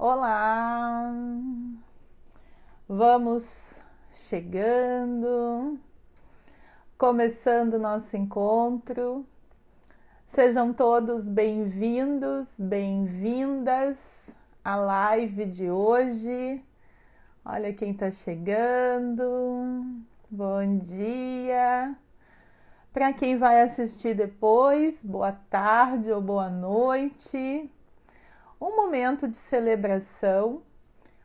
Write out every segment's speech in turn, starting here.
Olá! Vamos chegando, começando nosso encontro. Sejam todos bem-vindos, bem-vindas à live de hoje. Olha quem está chegando. Bom dia! Para quem vai assistir depois, boa tarde ou boa noite. Um momento de celebração,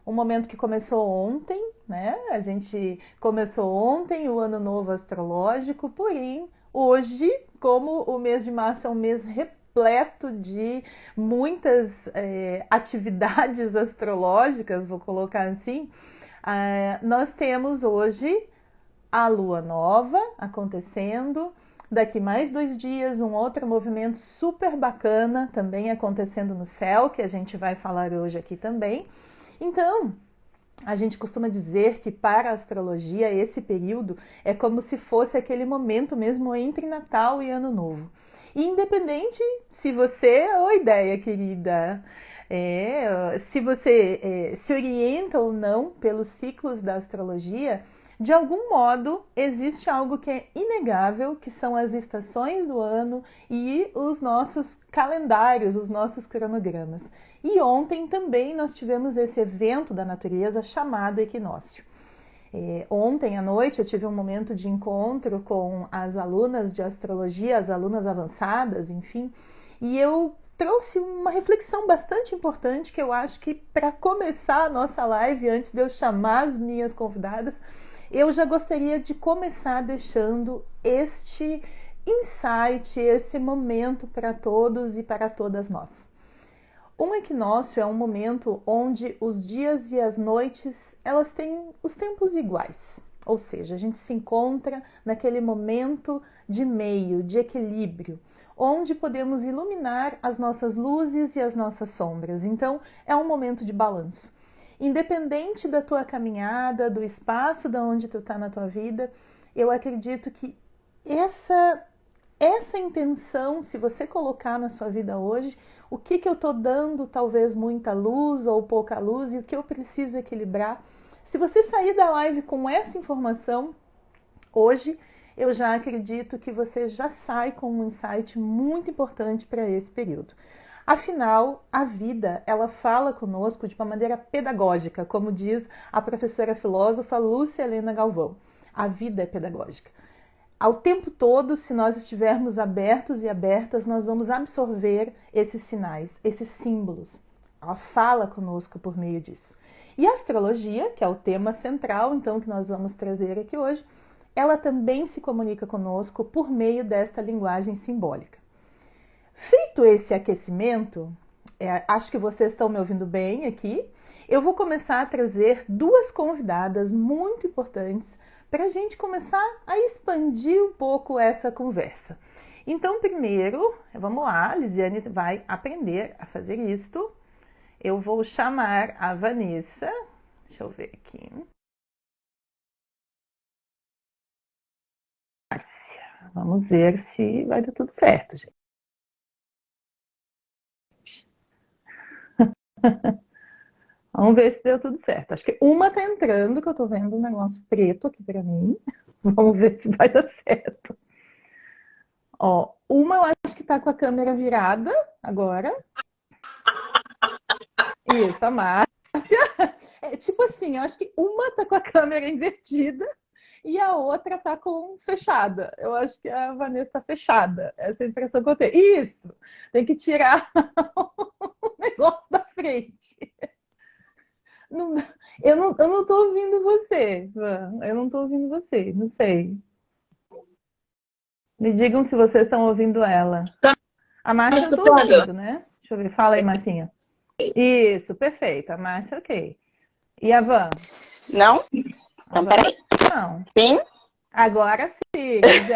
um momento que começou ontem, né? A gente começou ontem o Ano Novo Astrológico, porém, hoje, como o mês de março é um mês repleto de muitas atividades astrológicas, vou colocar assim, nós temos hoje a Lua Nova acontecendo. Daqui mais 2 dias, um outro movimento super bacana também acontecendo no céu, que a gente vai falar hoje aqui também. Então, a gente costuma dizer que para a astrologia esse período é como se fosse aquele momento mesmo entre Natal e Ano Novo. E independente se você... Oi, ideia querida! Se você se orienta ou não pelos ciclos da astrologia, de algum modo, existe algo que é inegável, que são as estações do ano e os nossos calendários, os nossos cronogramas. E ontem também nós tivemos esse evento da natureza chamado equinócio. Ontem à noite eu tive um momento de encontro com as alunas de astrologia, as alunas avançadas, enfim, e eu trouxe uma reflexão bastante importante que eu acho que para começar a nossa live, antes de eu chamar as minhas convidadas, eu já gostaria de começar deixando este insight, esse momento para todos e para todas nós. Um equinócio é um momento onde os dias e as noites, elas têm os tempos iguais. Ou seja, a gente se encontra naquele momento de meio, de equilíbrio, onde podemos iluminar as nossas luzes e as nossas sombras. Então, é um momento de balanço. Independente da tua caminhada, do espaço de onde tu está na tua vida, eu acredito que essa intenção, se você colocar na sua vida hoje, o que eu estou dando, talvez muita luz ou pouca luz, e o que eu preciso equilibrar. Se você sair da live com essa informação, hoje, eu já acredito que você já sai com um insight muito importante para esse período. Afinal, a vida, ela fala conosco de uma maneira pedagógica, como diz a professora filósofa Lúcia Helena Galvão. A vida é pedagógica. Ao tempo todo, se nós estivermos abertos e abertas, nós vamos absorver esses sinais, esses símbolos. Ela fala conosco por meio disso. E a astrologia, que é o tema central, então, que nós vamos trazer aqui hoje, ela também se comunica conosco por meio desta linguagem simbólica. Feito esse aquecimento, acho que vocês estão me ouvindo bem aqui, eu vou começar a trazer 2 convidadas muito importantes para a gente começar a expandir um pouco essa conversa. Então, primeiro, vamos lá, a Lisiane vai aprender a fazer isto. Eu vou chamar a Vanessa, deixa eu ver aqui. Vamos ver se vai dar tudo certo, gente. Vamos ver se deu tudo certo. Acho que uma tá entrando, que eu tô vendo um negócio preto aqui pra mim. Vamos ver se vai dar certo. Ó, uma eu acho que tá com a câmera virada agora. Isso, a Márcia. Tipo assim, eu acho que uma tá com a câmera invertida e a outra tá com fechada. Eu acho que a Vanessa tá fechada. Essa é a impressão que eu tenho. Isso! Tem que tirar o negócio da frente. Não, eu não tô ouvindo você, Van. Eu não tô ouvindo você, não sei. Me digam se vocês estão ouvindo ela. Tá A me Márcia eu tô escutando? ouvindo, né? Deixa eu ver. Fala aí, Marcinha. Isso, perfeito. A Márcia, ok. E a Van? Não? A Então, Van peraí. não. Sim? Agora sim. Quer dizer,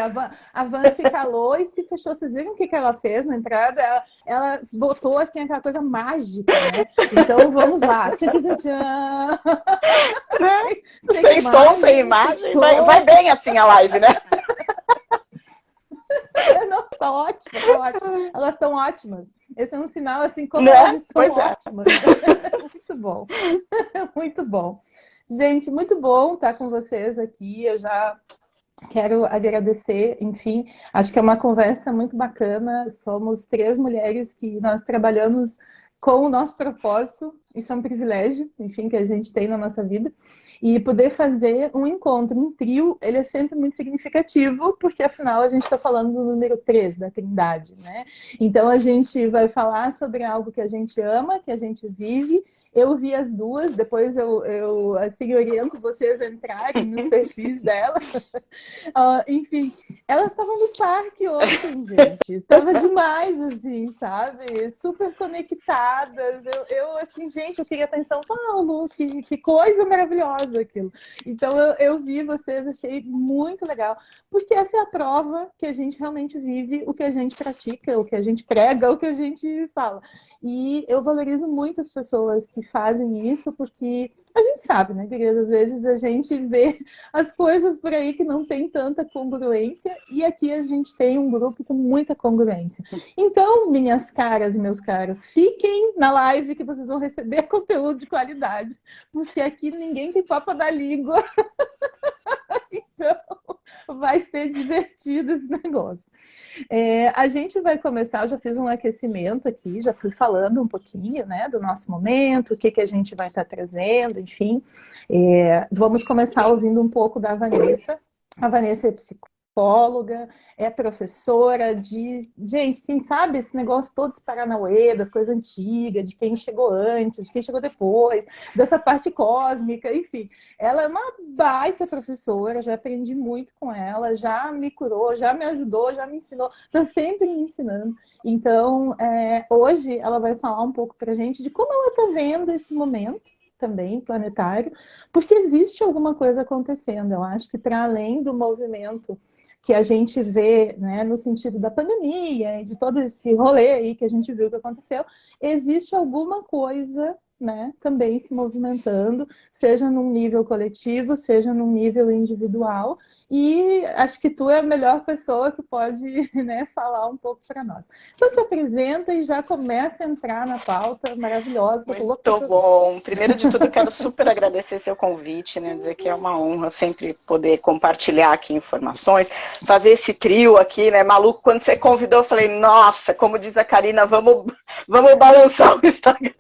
a Van se calou e se fechou. Vocês viram o que ela fez na entrada? Ela botou assim aquela coisa mágica, né? Então vamos lá. Tchan, tchan, tchan, tchan. Né? Sem Sem som, sem imagem, imagem. sem Vai som. bem assim a live, né? Não, tá ótimo, tá ótimo. Elas estão ótimas. Esse é um sinal assim como elas Né? estão Pois é. ótimas. Muito Muito bom. Muito bom. Gente, muito bom estar com vocês aqui. Eu já quero agradecer, enfim, acho que é uma conversa muito bacana. Somos 3 mulheres que nós trabalhamos com o nosso propósito. Isso é um privilégio, enfim, que a gente tem na nossa vida. E poder fazer um encontro, um trio, ele é sempre muito significativo, porque afinal a gente está falando do número 3 da Trindade, né? Então a gente vai falar sobre algo que a gente ama, que a gente vive. Eu vi as duas, depois eu assim, oriento vocês a entrarem nos perfis dela. Enfim, elas estavam no parque ontem, gente. Tava demais, assim, sabe? Super conectadas. Assim, gente, eu queria estar em São Paulo. Que coisa maravilhosa aquilo. Então, eu vi vocês, achei muito legal. Porque essa é a prova que a gente realmente vive o que a gente pratica, o que a gente prega, o que a gente fala. E eu valorizo muito as pessoas que fazem isso, porque a gente sabe, né, querida? Às vezes a gente vê as coisas por aí que não tem tanta congruência, e aqui a gente tem um grupo com muita congruência. Então, minhas caras e meus caros, fiquem na live que vocês vão receber conteúdo de qualidade, porque aqui ninguém tem papo da língua. Então, vai ser divertido esse negócio. A gente vai começar, eu já fiz um aquecimento aqui, já fui falando um pouquinho, né, do nosso momento, o que a gente vai estar trazendo, enfim. Vamos começar ouvindo um pouco da Vanessa. A Vanessa é psicóloga, é professora de... Gente, sim, sabe esse negócio todo esse paranauê, das coisas antigas, de quem chegou antes, de quem chegou depois, dessa parte cósmica, enfim. Ela é uma baita professora, já aprendi muito com ela, já me curou, já me ajudou, já me ensinou, está sempre me ensinando. Então, hoje ela vai falar um pouco pra gente de como ela está vendo esse momento, também planetário, porque existe alguma coisa acontecendo. Eu acho que para além do movimento que a gente vê, né, no sentido da pandemia e de todo esse rolê aí que a gente viu que aconteceu, existe alguma coisa, né, também se movimentando, seja num nível coletivo, seja num nível individual, e acho que tu é a melhor pessoa que pode, né, falar um pouco para nós. Então te apresenta e já começa a entrar na pauta maravilhosa. Muito bom. Primeiro de tudo, eu quero super agradecer seu convite, né? Dizer que é uma honra sempre poder compartilhar aqui informações, fazer esse trio aqui, né? Maluco, quando você convidou, eu falei, nossa, como diz a Karina, vamos balançar o Instagram,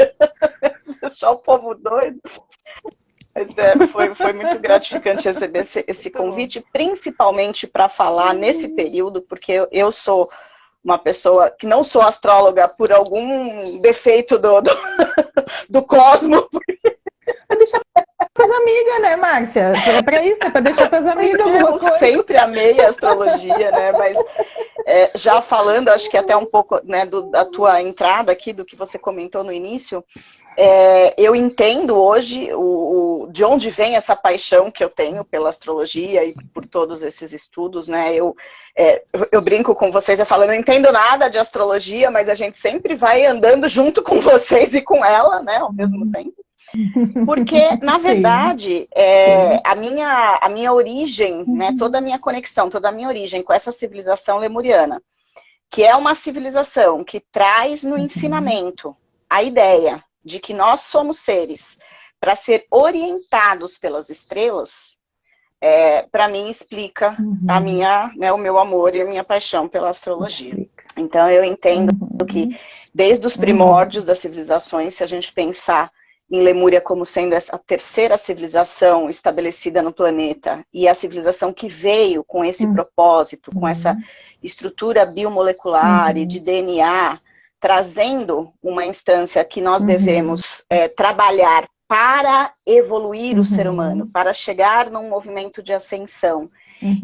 deixar o povo doido. Mas foi muito gratificante receber esse convite, principalmente para falar nesse período, porque eu sou uma pessoa que não sou astróloga por algum defeito do cosmo. Pra deixar para as amigas, né, Márcia? É para isso, é para deixar para as amigas alguma coisa. Eu sempre amei a astrologia, né? Mas já falando, acho que até um pouco, né, da tua entrada aqui, do que você comentou no início, eu entendo hoje de onde vem essa paixão que eu tenho pela astrologia e por todos esses estudos, né? Eu brinco com vocês, eu falo, eu não entendo nada de astrologia, mas a gente sempre vai andando junto com vocês e com ela, né, ao mesmo tempo. Porque, na verdade, a minha origem, né, toda a minha conexão, toda a minha origem com essa civilização lemuriana, que é uma civilização que traz no ensinamento a ideia de que nós somos seres para ser orientados pelas estrelas, para mim explica a minha, né, o meu amor e a minha paixão pela astrologia. Então eu entendo que desde os primórdios das civilizações, se a gente pensar em Lemúria como sendo essa terceira civilização estabelecida no planeta e a civilização que veio com esse propósito, com essa estrutura biomolecular e de DNA, trazendo uma instância que nós devemos trabalhar para evoluir o ser humano, para chegar num movimento de ascensão.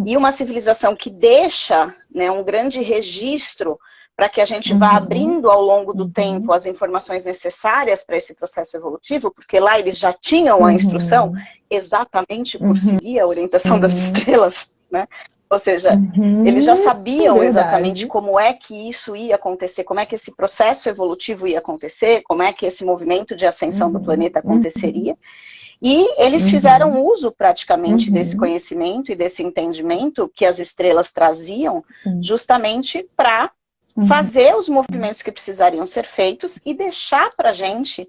E uma civilização que deixa, né, um grande registro para que a gente vá abrindo ao longo do tempo as informações necessárias para esse processo evolutivo, porque lá eles já tinham a instrução exatamente por seguir a orientação das estrelas, né? Ou seja, eles já sabiam exatamente como é que isso ia acontecer, como é que esse processo evolutivo ia acontecer, como é que esse movimento de ascensão do planeta aconteceria. E eles fizeram uso praticamente desse conhecimento e desse entendimento que as estrelas traziam justamente para fazer os movimentos que precisariam ser feitos e deixar para a gente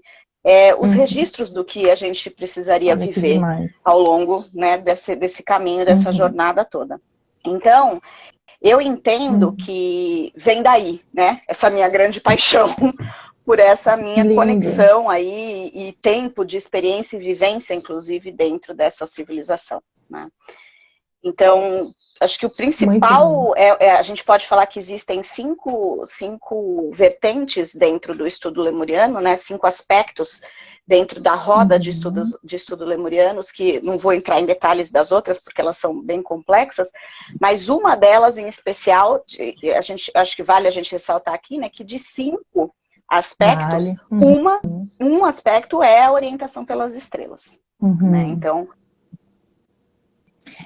os registros do que a gente precisaria viver ao longo, né, desse caminho, dessa jornada toda. Então, eu entendo que vem daí, né, essa minha grande paixão por essa minha conexão aí e tempo de experiência e vivência, inclusive, dentro dessa civilização, né? Então, acho que o principal, a gente pode falar que existem cinco vertentes dentro do estudo lemuriano, né? 5 aspectos dentro da roda de estudo lemurianos, que não vou entrar em detalhes das outras, porque elas são bem complexas, mas uma delas em especial, acho que vale a gente ressaltar aqui, né? Que de 5 aspectos, um aspecto é a orientação pelas estrelas, né? Então...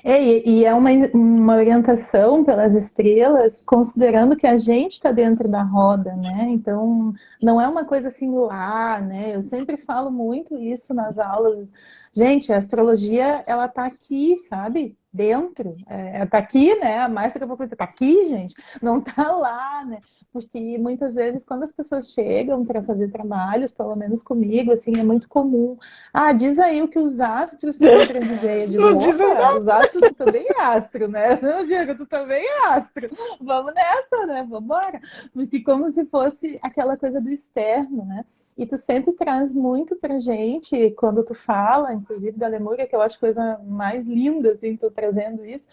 E é uma orientação pelas estrelas, considerando que a gente está dentro da roda, né? Então, não é uma coisa assim lá, né? Eu sempre falo muito isso nas aulas. Gente, a astrologia, ela tá aqui, sabe? Dentro. Tá aqui, né? A mais daqui a pouco tá aqui, gente. Não tá lá, né? Porque muitas vezes, quando as pessoas chegam para fazer trabalhos, pelo menos comigo, assim, é muito comum. Ah, diz aí o que os astros têm para dizer. Eu digo, opa, os astros, tu também é astro, né? Eu digo, tu também é astro. Vamos nessa, né? Vamos embora. Porque como se fosse aquela coisa do externo, né? E tu sempre traz muito pra gente, quando tu fala, inclusive da Lemúria, que eu acho coisa mais linda, assim, tu trazendo isso,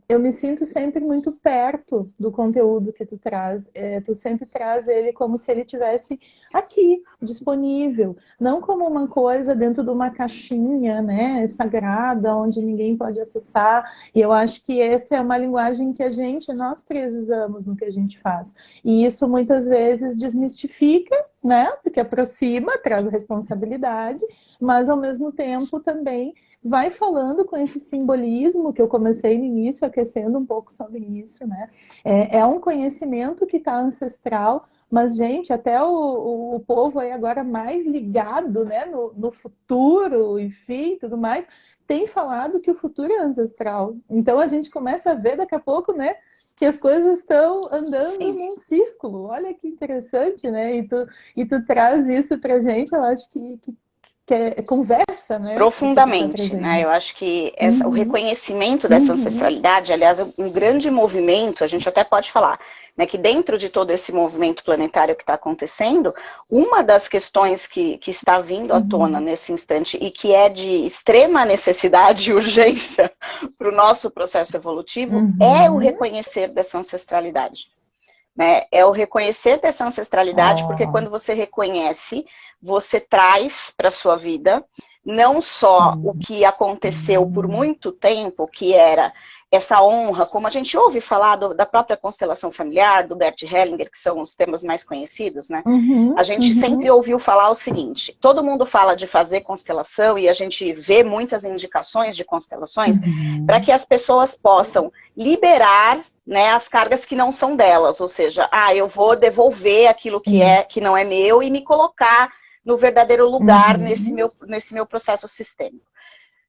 eu me sinto sempre muito perto do conteúdo que tu traz. Tu sempre traz ele como se ele tivesse aqui, disponível. Não como uma coisa dentro de uma caixinha, né, sagrada, onde ninguém pode acessar. E eu acho que essa é uma linguagem que nós três usamos no que a gente faz. E isso muitas vezes desmistifica, né? Porque aproxima, traz responsabilidade, mas ao mesmo tempo também vai falando com esse simbolismo que eu comecei no início, aquecendo um pouco sobre isso, né? É um conhecimento que está ancestral, mas, gente, até o povo aí agora mais ligado, né, no futuro, enfim, tudo mais, tem falado que o futuro é ancestral. Então a gente começa a ver daqui a pouco, né, que as coisas estão andando num círculo. Olha que interessante, né? E tu traz isso pra gente, eu acho que é conversa, né? Profundamente, né? Eu acho que o reconhecimento dessa ancestralidade, aliás, um grande movimento, a gente até pode falar, né, que dentro de todo esse movimento planetário que está acontecendo, uma das questões que está vindo à tona nesse instante e que é de extrema necessidade e urgência para o nosso processo evolutivo é o reconhecer dessa ancestralidade. Né? É o reconhecer dessa ancestralidade, porque quando você reconhece, você traz para a sua vida não só o que aconteceu por muito tempo, que era essa honra, como a gente ouve falar da própria constelação familiar, do Bert Hellinger, que são os temas mais conhecidos, né? A gente sempre ouviu falar o seguinte, todo mundo fala de fazer constelação e a gente vê muitas indicações de constelações para que as pessoas possam liberar, né, as cargas que não são delas, ou seja, eu vou devolver aquilo que não é meu e me colocar no verdadeiro lugar nesse meu processo sistêmico.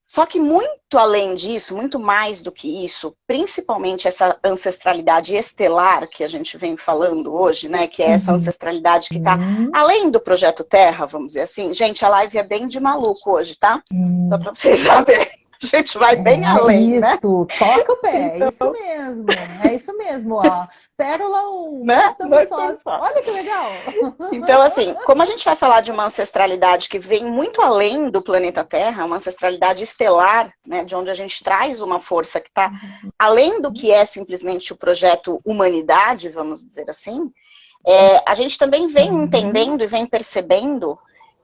Só que muito além disso, muito mais do que isso, principalmente essa ancestralidade estelar que a gente vem falando hoje, né, que é essa ancestralidade que está além do projeto Terra, vamos dizer assim. Gente, a live é bem de maluco hoje, tá? Só para vocês saberem. A gente vai bem além, né? Toca o pé, então... é isso mesmo, ó. Pérola 1, né? Olha que legal! Então, assim, como a gente vai falar de uma ancestralidade que vem muito além do planeta Terra, uma ancestralidade estelar, né, de onde a gente traz uma força que está além do que é simplesmente o projeto humanidade, vamos dizer assim, a gente também vem entendendo e vem percebendo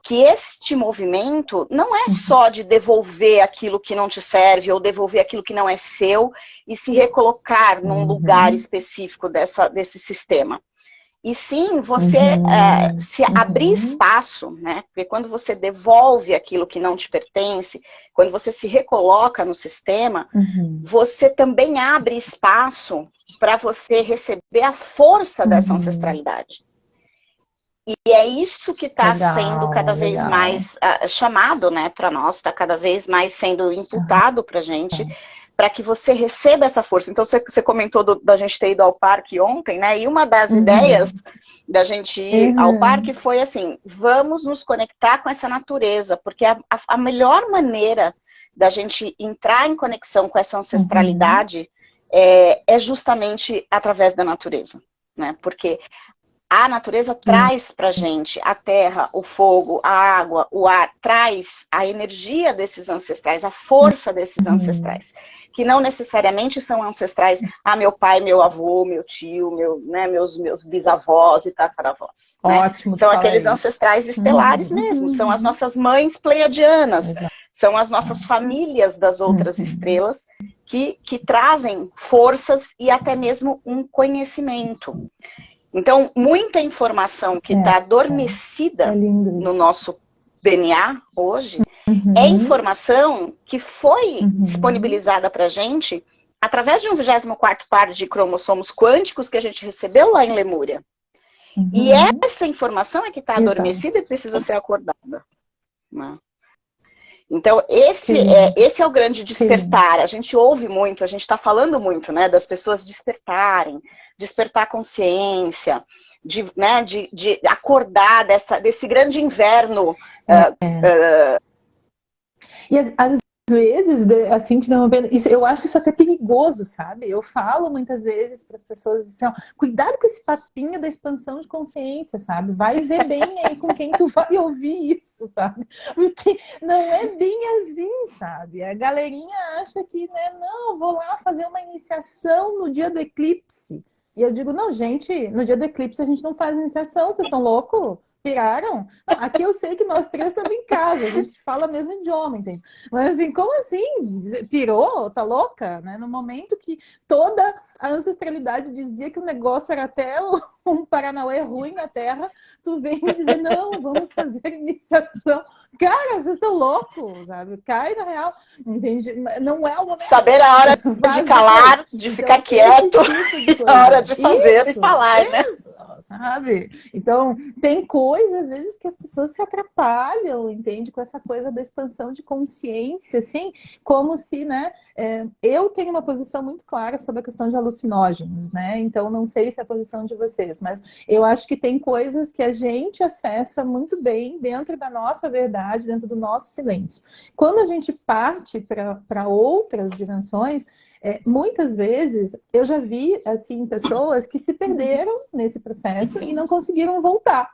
que este movimento não é só de devolver aquilo que não te serve ou devolver aquilo que não é seu e se recolocar num lugar específico desse sistema. E sim, você se abrir espaço, né? Porque quando você devolve aquilo que não te pertence, quando você se recoloca no sistema, você também abre espaço para você receber a força dessa ancestralidade. E é isso que está sendo cada vez mais chamado, né, para nós, está cada vez mais sendo imputado para a gente, para que você receba essa força. Então, você comentou da gente ter ido ao parque ontem, né? E uma das ideias da gente ir ao parque foi assim, vamos nos conectar com essa natureza, porque a melhor maneira da gente entrar em conexão com essa ancestralidade é justamente através da natureza, né? Porque a natureza traz pra gente a terra, o fogo, a água, o ar, traz a energia desses ancestrais, a força desses ancestrais, que não necessariamente são ancestrais, meu pai, meu avô, meu tio, meus bisavós e tataravós. Ótimo, né? São aqueles ancestrais estelares mesmo, são as nossas mães pleiadianas, são as nossas famílias das outras estrelas que trazem forças e até mesmo um conhecimento. Então, muita informação que está adormecida no nosso DNA hoje é informação que foi disponibilizada para a gente através de um 24º par de cromossomos quânticos que a gente recebeu lá em Lemúria. E essa informação é que está adormecida e precisa ser acordada. Né? Então, esse é o grande despertar. A gente ouve muito, a gente está falando muito, né, das pessoas despertarem, despertar consciência, de acordar desse grande inverno. E às vezes, assim, isso, eu acho isso até perigoso, sabe? Eu falo muitas vezes para as pessoas assim, ó, cuidado com esse papinho da expansão de consciência, sabe? Vai ver bem aí com quem tu vai ouvir isso, sabe? Porque não é bem assim, sabe? A galerinha acha que, né, não, vou lá fazer uma iniciação no dia do eclipse. E eu digo, não, gente, no dia do eclipse a gente não faz iniciação, vocês são loucos? Piraram? Não, aqui eu sei que nós três estamos em casa, a gente fala o mesmo idioma, entende? Mas assim, como assim? Pirou? Tá louca? Né? No momento que toda a ancestralidade dizia que o negócio era até um Paranauê ruim na Terra, tu vem me dizer, não, vamos fazer iniciação. Cara, vocês estão loucos, sabe? Cai na real, entende? Não é o momento. Saber a hora de calar, de ficar quieto, tipo a hora de fazer e falar, né? Sabe? Então, tem coisas, às vezes, que as pessoas se atrapalham, entende? Com essa coisa da expansão de consciência, assim, como se, né? Eu tenho uma posição muito clara sobre a questão de alucinógenos, né? Então, não sei se é a posição de vocês, mas eu acho que tem coisas que a gente acessa muito bem dentro da nossa verdade, dentro do nosso silêncio. Quando a gente parte para outras dimensões, muitas vezes eu já vi assim pessoas que se perderam nesse processo e não conseguiram voltar,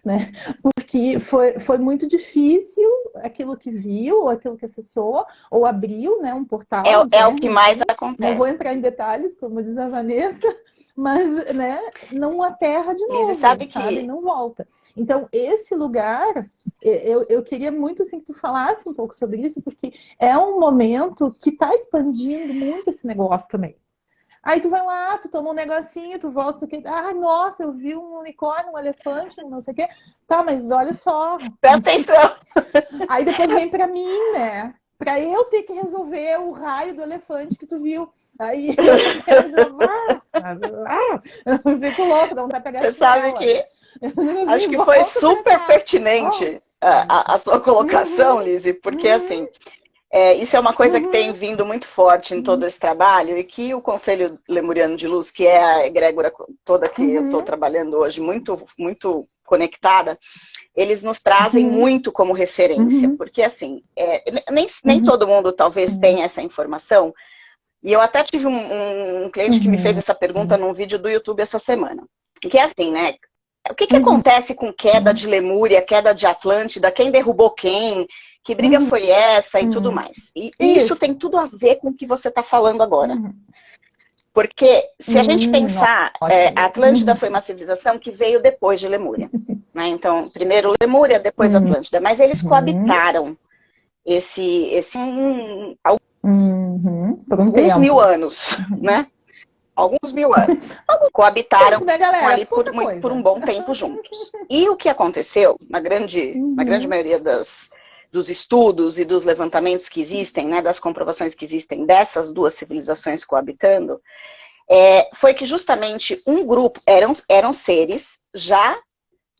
né? Porque foi muito difícil aquilo que viu, ou aquilo que acessou, ou abriu, né, um portal. É o que mais acontece. Não vou entrar em detalhes, como diz a Vanessa, mas, né, não aterra de novo, sabe? Não volta. Então, esse lugar, eu queria muito assim, que tu falasse um pouco sobre isso, porque é um momento que está expandindo muito esse negócio também. Aí tu vai lá, tu toma um negocinho, tu volta, isso aqui. Nossa, eu vi um unicórnio, um elefante, não sei o quê. Tá, mas olha só. Presta atenção. Aí depois vem pra mim, né? Pra eu ter que resolver o raio do elefante que tu viu. Aí eu sabe? Eu fico louco, dá vontade de pegar a chinela. Sabe que acho que foi super pertinente a sua colocação, Lizzy, porque assim, isso é uma coisa que tem vindo muito forte em todo esse trabalho e que o Conselho Lemuriano de Luz, que é a egrégora toda que eu estou trabalhando hoje, muito, muito conectada, eles nos trazem muito como referência, porque assim, nem todo mundo talvez tenha essa informação. E eu até tive um cliente que me fez essa pergunta num vídeo do YouTube essa semana. Que é assim, né? O que acontece com queda de Lemúria, queda de Atlântida, quem derrubou quem, que briga foi essa e tudo mais. E isso tem tudo a ver com o que você está falando agora. Porque se a gente pensar, a Atlântida foi uma civilização que veio depois de Lemúria. Né? Então, primeiro Lemúria, depois Atlântida. Mas eles coabitaram por alguns mil anos, né? Alguns mil anos. Coabitaram ali por um bom tempo juntos. E o que aconteceu, na grande maioria dos estudos e dos levantamentos que existem, né, das comprovações que existem dessas duas civilizações coabitando, foi que justamente um grupo, eram seres já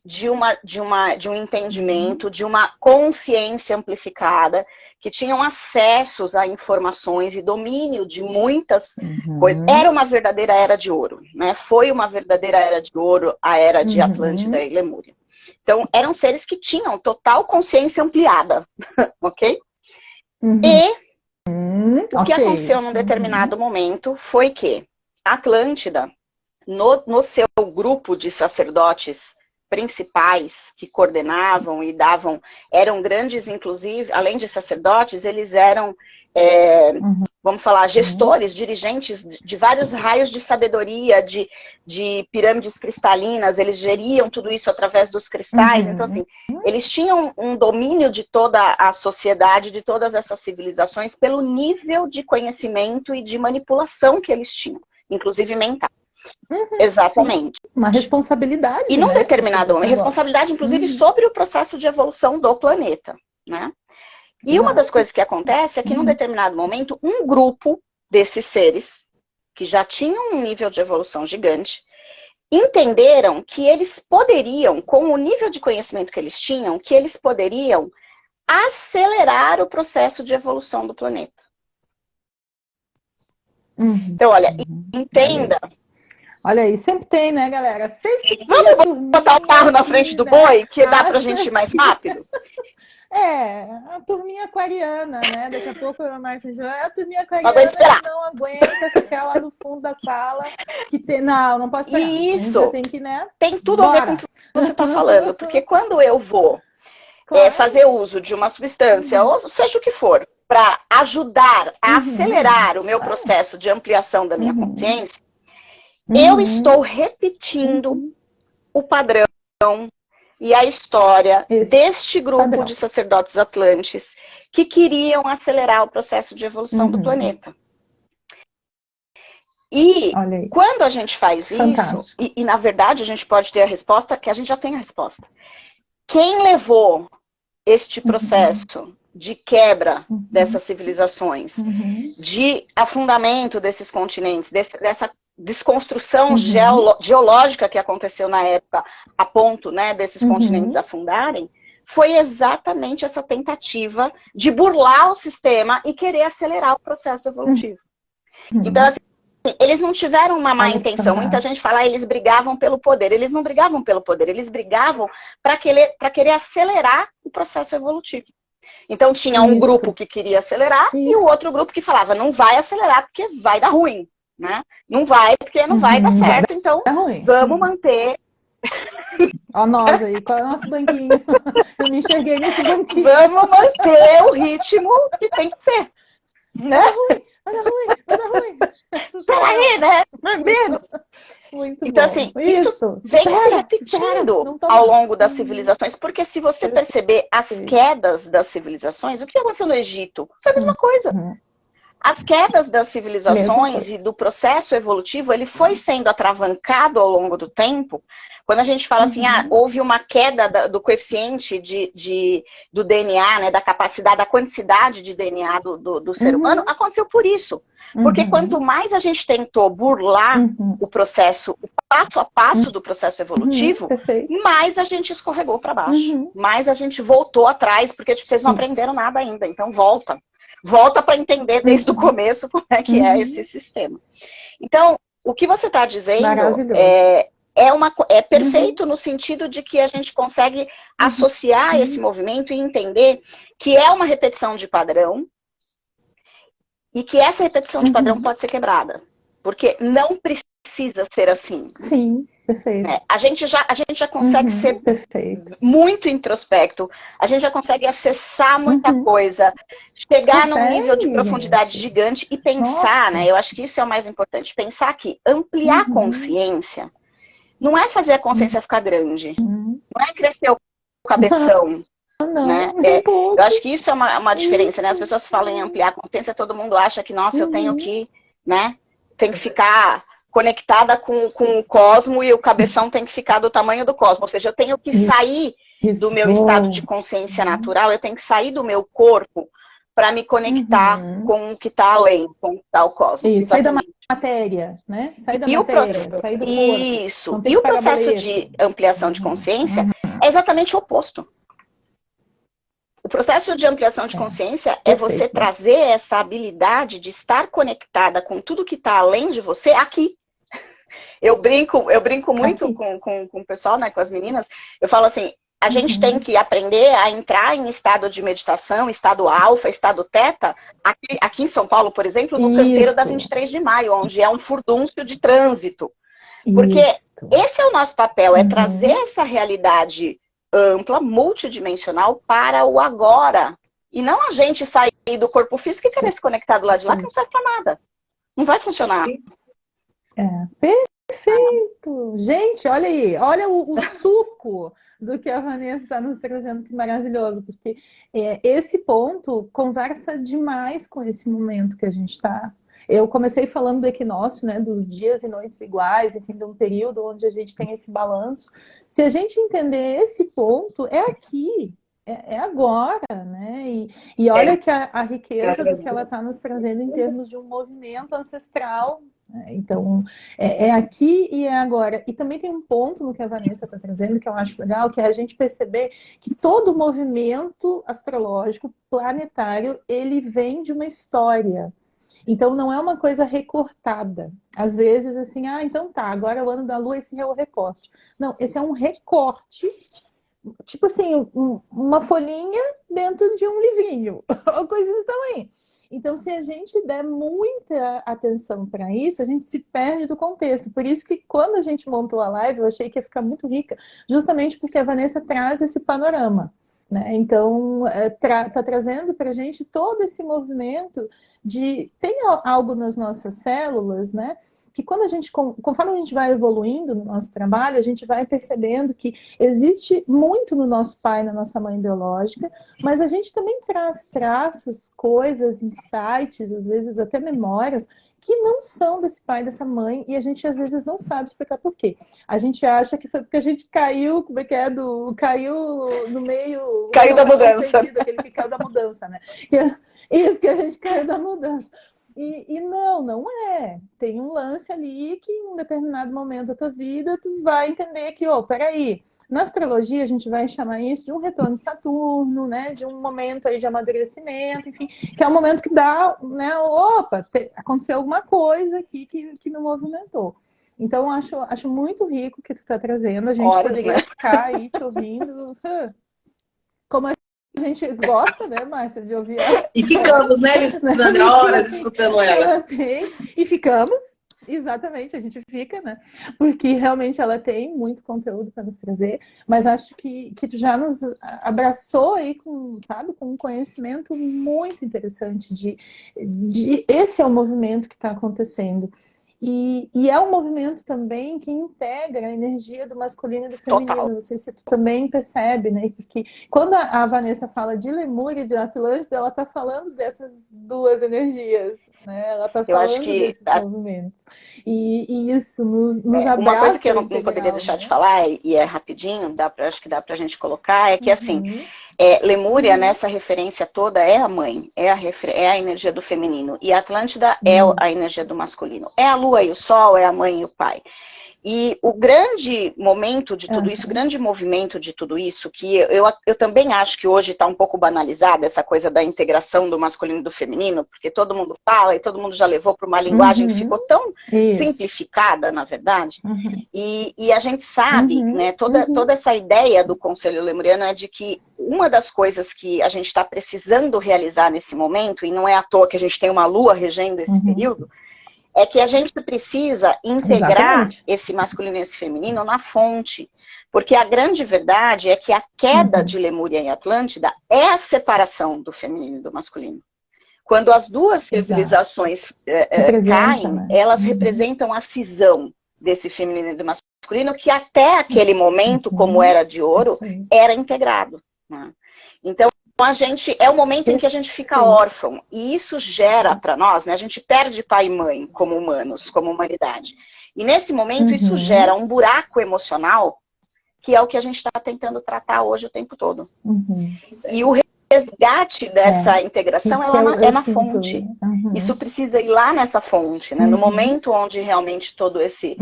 de um entendimento, de uma consciência amplificada, que tinham acessos a informações e domínio de muitas coisas. Era uma verdadeira era de ouro, né? Foi uma verdadeira era de ouro, a era de Atlântida e Lemúria. Então, eram seres que tinham total consciência ampliada, ok? E o que aconteceu num determinado momento foi que a Atlântida, no seu grupo de sacerdotes principais que coordenavam e davam, eram grandes, inclusive, além de sacerdotes, eles eram, vamos falar, gestores, dirigentes de vários raios de sabedoria, de pirâmides cristalinas, eles geriam tudo isso através dos cristais. Então, assim, eles tinham um domínio de toda a sociedade, de todas essas civilizações, pelo nível de conhecimento e de manipulação que eles tinham, inclusive mental. Exatamente. Sim. Uma responsabilidade. E num determinado momento, responsabilidade, inclusive, sobre o processo de evolução do planeta, né? E uma das coisas que acontece é que, num determinado momento, um grupo desses seres, que já tinham um nível de evolução gigante, entenderam que eles poderiam, com o nível de conhecimento que eles tinham, que eles poderiam acelerar o processo de evolução do planeta. Então, olha, entenda. Olha aí, sempre tem, né, galera? Sempre vamos botar o carro na frente do boi, que dá pra gente ir mais rápido? A turminha aquariana, né? Daqui a pouco a Márcia já é a turminha aquariana que não aguenta ficar lá no fundo da sala. Que tem... Não posso esperar. Isso tem que, né? Tem tudo a ver com o que você está falando. Porque quando eu vou fazer uso de uma substância, ou seja o que for, para ajudar a acelerar o meu processo de ampliação da minha consciência, eu estou repetindo o padrão e a história deste grupo de sacerdotes atlantes que queriam acelerar o processo de evolução do planeta. E quando a gente faz isso, e na verdade a gente pode ter a resposta, que a gente já tem a resposta. Quem levou este processo de quebra dessas civilizações, de afundamento desses continentes, dessa desconstrução geológica que aconteceu na época, a ponto, né, desses continentes afundarem, foi exatamente essa tentativa de burlar o sistema e querer acelerar o processo evolutivo. Então, assim, eles não tiveram uma má intenção. Muita gente fala, eles brigavam pelo poder. Eles não brigavam pelo poder, eles brigavam para querer acelerar o processo evolutivo. Então, tinha um grupo que queria acelerar e o outro grupo que falava, não vai acelerar porque vai dar ruim. Né? Não vai, porque não vai dar certo, então vamos manter. Ó, nós aí, qual é o nosso banquinho? Eu me enxerguei nesse banquinho. Vamos manter o ritmo que tem que ser. Né? Vai dar ruim. Peraí, né? Não é menos. Então, assim, isso vem se repetindo ao longo das civilizações, porque se você perceber as quedas das civilizações, o que aconteceu no Egito? Foi a mesma coisa. As quedas das civilizações e do processo evolutivo, ele foi sendo atravancado ao longo do tempo. Quando a gente fala assim, houve uma queda do coeficiente do DNA, né, da capacidade, da quantidade de DNA do ser humano, aconteceu por isso. Porque quanto mais a gente tentou burlar o processo, o passo a passo do processo evolutivo, mais a gente escorregou para baixo. Mais a gente voltou atrás, porque tipo, vocês não aprenderam nada ainda, então volta. Volta para entender desde o começo como é que é esse sistema. Então, o que você está dizendo é perfeito no sentido de que a gente consegue associar esse movimento e entender que é uma repetição de padrão e que essa repetição de padrão pode ser quebrada. Porque não precisa ser assim. Sim, perfeito. A gente já consegue ser muito introspecto, a gente já consegue acessar muita coisa, chegar num nível de profundidade gigante e pensar, né? Eu acho que isso é o mais importante. Pensar que ampliar a consciência não é fazer a consciência ficar grande, não é crescer o cabeção. Né? Eu acho que isso é uma diferença, né? As pessoas falam em ampliar a consciência, todo mundo acha que, nossa, eu tenho que, né? Tem que ficar conectada com o cosmo e o cabeção tem que ficar do tamanho do cosmo. Ou seja, eu tenho que sair do meu estado de consciência natural, eu tenho que sair do meu corpo para me conectar com o que está além, com o que está o cosmos. Isso, sair da matéria, né? Sair da matéria, sair do corpo. Isso. E o processo de ampliação de consciência é exatamente o oposto. O processo de ampliação de consciência é você trazer essa habilidade de estar conectada com tudo que está além de você aqui. Eu brinco muito com o pessoal, né, com as meninas. Eu falo assim, a gente tem que aprender a entrar em estado de meditação, estado alfa, estado teta, aqui em São Paulo, por exemplo, no canteiro da 23 de maio, onde é um furdúncio de trânsito. Porque esse é o nosso papel, é trazer essa realidade ampla, multidimensional para o agora. E não a gente sair do corpo físico e querer se conectar do lado de lá, que não serve para nada. Não vai funcionar. Perfeito! Gente, olha aí, olha o suco do que a Vanessa está nos trazendo, que maravilhoso, porque esse ponto conversa demais com esse momento que a gente está. Eu comecei falando do equinócio, né, dos dias e noites iguais, enfim, de um período onde a gente tem esse balanço. Se a gente entender esse ponto, é aqui, é agora, né? E olha que a riqueza do que ela está nos trazendo em termos de um movimento ancestral. Então, é aqui e é agora. E também tem um ponto no que a Vanessa está trazendo, que eu acho legal, que é a gente perceber que todo movimento astrológico, planetário, ele vem de uma história. Então, não é uma coisa recortada. Às vezes, assim, então tá, agora é o ano da Lua, esse é o recorte. Não, esse é um recorte, tipo assim, uma folhinha dentro de um livrinho, ou coisas desse tamanho. Então, se a gente der muita atenção para isso, a gente se perde do contexto. Por isso que quando a gente montou a live, eu achei que ia ficar muito rica, justamente porque a Vanessa traz esse panorama, né? Então, tá trazendo para a gente todo esse movimento de... Tem algo nas nossas células, né? Que quando conforme a gente vai evoluindo no nosso trabalho, a gente vai percebendo que existe muito no nosso pai, na nossa mãe biológica, mas a gente também traz traços, coisas, insights, às vezes até memórias, que não são desse pai, dessa mãe, e a gente às vezes não sabe explicar por quê. A gente acha que foi porque a gente caiu, como é que é, caiu no meio... Caiu da mudança. Perdido, aquele que caiu da mudança, né? Isso, que a gente caiu da mudança. E não é. Tem um lance ali que em um determinado momento da tua vida tu vai entender que, peraí, na astrologia a gente vai chamar isso de um retorno de Saturno, né? De um momento aí de amadurecimento, enfim, que é um momento que dá, né? Aconteceu alguma coisa aqui que me movimentou. Então, acho muito rico o que tu tá trazendo. A gente poderia ficar aí te ouvindo. Como a gente gosta, né, Márcia, de ouvir ela. E ficamos, né, Lisandra, horas escutando ela. E ficamos, exatamente, a gente fica, né? Porque realmente ela tem muito conteúdo para nos trazer, mas acho que tu já nos abraçou aí com um conhecimento muito interessante de esse é o movimento que está acontecendo. E é um movimento também que integra a energia do masculino e do feminino. Total. Não sei se tu também percebe, né? Porque quando a Vanessa fala de Lemúria e de Atlântida, ela está falando dessas duas energias, né? Ela está falando desses movimentos. E isso nos abraça. Uma coisa que eu não poderia deixar de falar, e é rapidinho, acho que dá pra gente colocar, é que assim... Lemúria, nessa referência toda, é a mãe, é a energia do feminino. E Atlântida é a energia do masculino. É a lua e o sol, é a mãe e o pai. E o grande momento de tudo isso, o grande movimento de tudo isso, que eu também acho que hoje está um pouco banalizada essa coisa da integração do masculino e do feminino, porque todo mundo fala e todo mundo já levou para uma linguagem que ficou tão simplificada, na verdade. E a gente sabe, né, toda essa ideia do Conselho Lemuriano é de que uma das coisas que a gente está precisando realizar nesse momento, e não é à toa que a gente tem uma lua regendo esse período, é que a gente precisa integrar esse masculino e esse feminino na fonte. Porque a grande verdade é que a queda de Lemúria e Atlântida é a separação do feminino e do masculino. Quando as duas civilizações caem, elas representam a cisão desse feminino e do masculino, que até aquele momento, como era de ouro, era integrado. Né? Então, é o momento em que a gente fica órfão, e isso gera para nós, né, a gente perde pai e mãe como humanos, como humanidade. E nesse momento isso gera um buraco emocional, que é o que a gente está tentando tratar hoje o tempo todo. E o resgate dessa integração é na sinto, fonte. Isso precisa ir lá nessa fonte, né? No momento onde realmente todo esse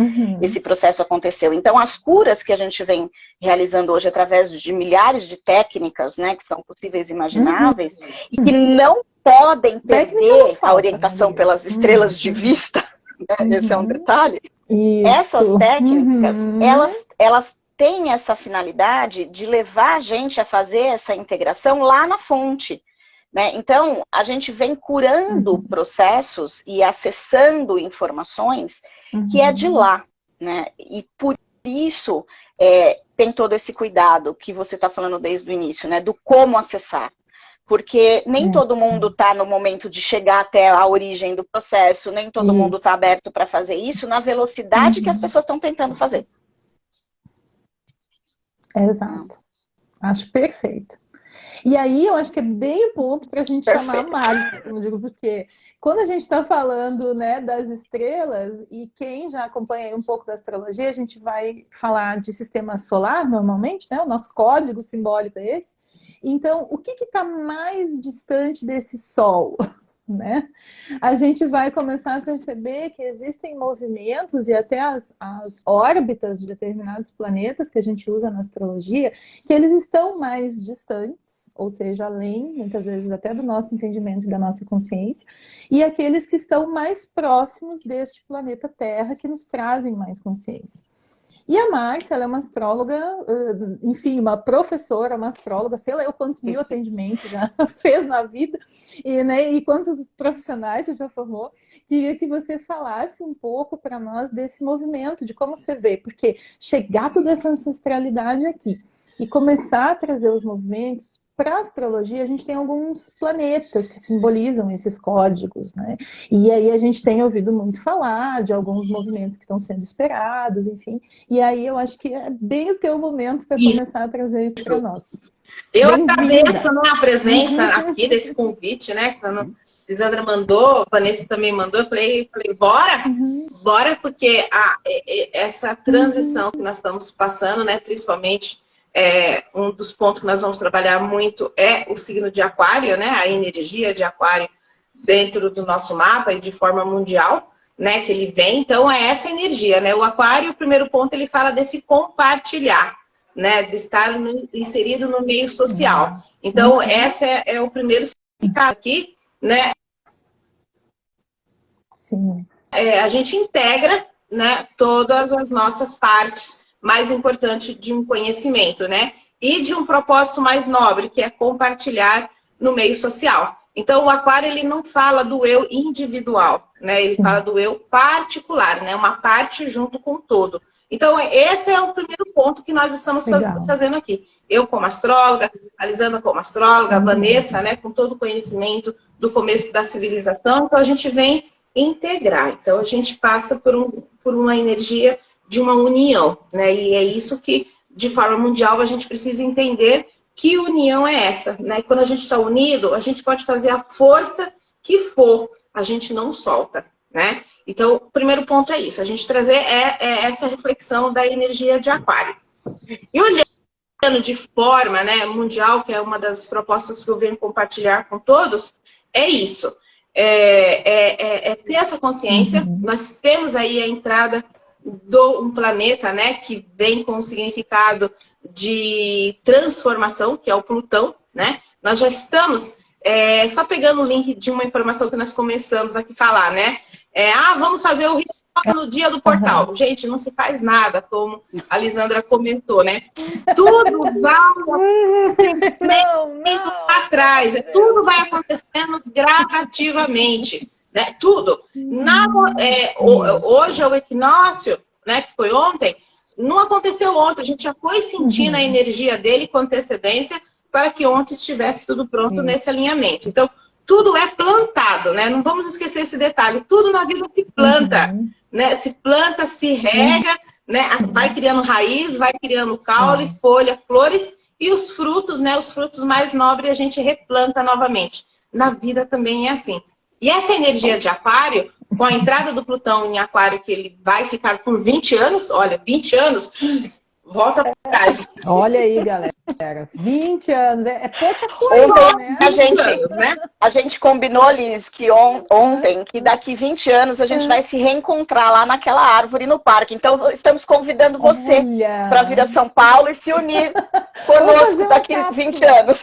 processo aconteceu. Então, as curas que a gente vem realizando hoje através de milhares de técnicas, né, que são possíveis e imagináveis, e que não podem perder a orientação pelas estrelas de vista, né? Esse é um detalhe. Isso. Essas técnicas, elas têm essa finalidade de levar a gente a fazer essa integração lá na fonte, né? Então, a gente vem curando processos e acessando informações que é de lá, né? E por isso tem todo esse cuidado que você está falando desde o início, né? Do como acessar. Porque nem todo mundo está no momento de chegar até a origem do processo, nem todo mundo está aberto para fazer isso na velocidade que as pessoas estão tentando fazer. Exato. Acho perfeito. E aí eu acho que é bem o ponto para a gente chamar a Márcia, como eu digo, porque quando a gente está falando, né, das estrelas, e quem já acompanha um pouco da astrologia, a gente vai falar de sistema solar normalmente, né? O nosso código simbólico é esse. Então, o que está mais distante desse Sol? Né? A gente vai começar a perceber que existem movimentos e até as órbitas de determinados planetas que a gente usa na astrologia, que eles estão mais distantes, ou seja, além, muitas vezes, até do nosso entendimento e da nossa consciência, e aqueles que estão mais próximos deste planeta Terra, que nos trazem mais consciência. E a Márcia, ela é uma astróloga, enfim, uma professora, uma astróloga, sei lá eu quantos mil atendimentos já fez na vida, e quantos profissionais você já formou. Queria que você falasse um pouco para nós desse movimento, de como você vê, porque chegar toda essa ancestralidade aqui e começar a trazer os movimentos para a astrologia, a gente tem alguns planetas que simbolizam esses códigos, né? E aí a gente tem ouvido muito falar de alguns movimentos que estão sendo esperados, enfim. E aí eu acho que é bem o teu momento para começar a trazer isso para nós. Eu agradeço, né, a presença aqui desse convite, né? Quando a Lisandra mandou, a Vanessa também mandou, eu falei bora! Bora, porque essa transição que nós estamos passando, né, principalmente... um dos pontos que nós vamos trabalhar muito é o signo de Aquário, né? A energia de Aquário dentro do nosso mapa e de forma mundial, né? Que ele vem. Então, é essa energia, né? O Aquário, o primeiro ponto, ele fala desse compartilhar, né? De estar inserido no meio social. Então, esse é o primeiro significado aqui, né? Sim. A gente integra, né, todas as nossas partes mais importante de um conhecimento, né? E de um propósito mais nobre, que é compartilhar no meio social. Então, o Aquário, ele não fala do eu individual, né? Ele fala do eu particular, né? Uma parte junto com o todo. Então, esse é o primeiro ponto que nós estamos fazendo aqui. Eu como astróloga, a Lisandra como astróloga, a Vanessa, né? Com todo o conhecimento do começo da civilização. Então, a gente vem integrar. Então, a gente passa por uma energia de uma união, né? E é isso que, de forma mundial, a gente precisa entender que união é essa, né? Quando a gente está unido, a gente pode fazer a força que for, a gente não solta, né? Então, o primeiro ponto é isso, a gente trazer essa reflexão da energia de Aquário. E olhando de forma, né, mundial, que é uma das propostas que eu venho compartilhar com todos, é isso. Ter essa consciência. Nós temos aí a entrada um planeta, né, que vem com o significado de transformação, que é o Plutão, né? Nós já estamos, só pegando o link de uma informação que nós começamos aqui a falar, né? Vamos fazer o ritual no dia do portal. Gente, não se faz nada, como a Lisandra comentou, né? Tudo vai acontecendo atrás, tudo vai acontecendo gradativamente. Né? Tudo. Hoje é o equinócio, né, que foi ontem, não aconteceu ontem, a gente já foi sentindo a energia dele com antecedência para que ontem estivesse tudo pronto nesse alinhamento. Então, tudo é plantado, né? Não vamos esquecer esse detalhe. Tudo na vida se planta, né? Se planta, se rega, né? Vai criando raiz, vai criando caule, folha, flores e os frutos, né? Os frutos mais nobres a gente replanta novamente. Na vida também é assim. E essa energia de Aquário, com a entrada do Plutão em Aquário, que ele vai ficar por 20 anos, olha, 20 anos, Volta para trás. Olha aí, galera. 20 anos, é pouca coisa, né? A gente combinou, Liz, que ontem, que daqui 20 anos a gente vai se reencontrar lá naquela árvore no parque. Então, estamos convidando você para vir a São Paulo e se unir conosco daqui 20 anos.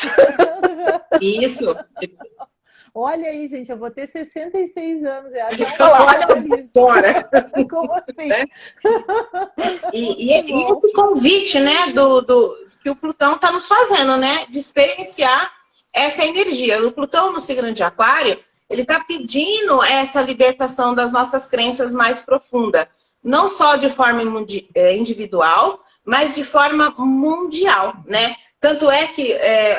Isso. Olha aí, gente, eu vou ter 66 anos. Olha agora. Como assim? E esse convite, né, que o Plutão está nos fazendo, né, de experienciar essa energia. O Plutão no signo de Aquário, ele está pedindo essa libertação das nossas crenças mais profunda. Não só de forma individual, mas de forma mundial, né? Tanto é que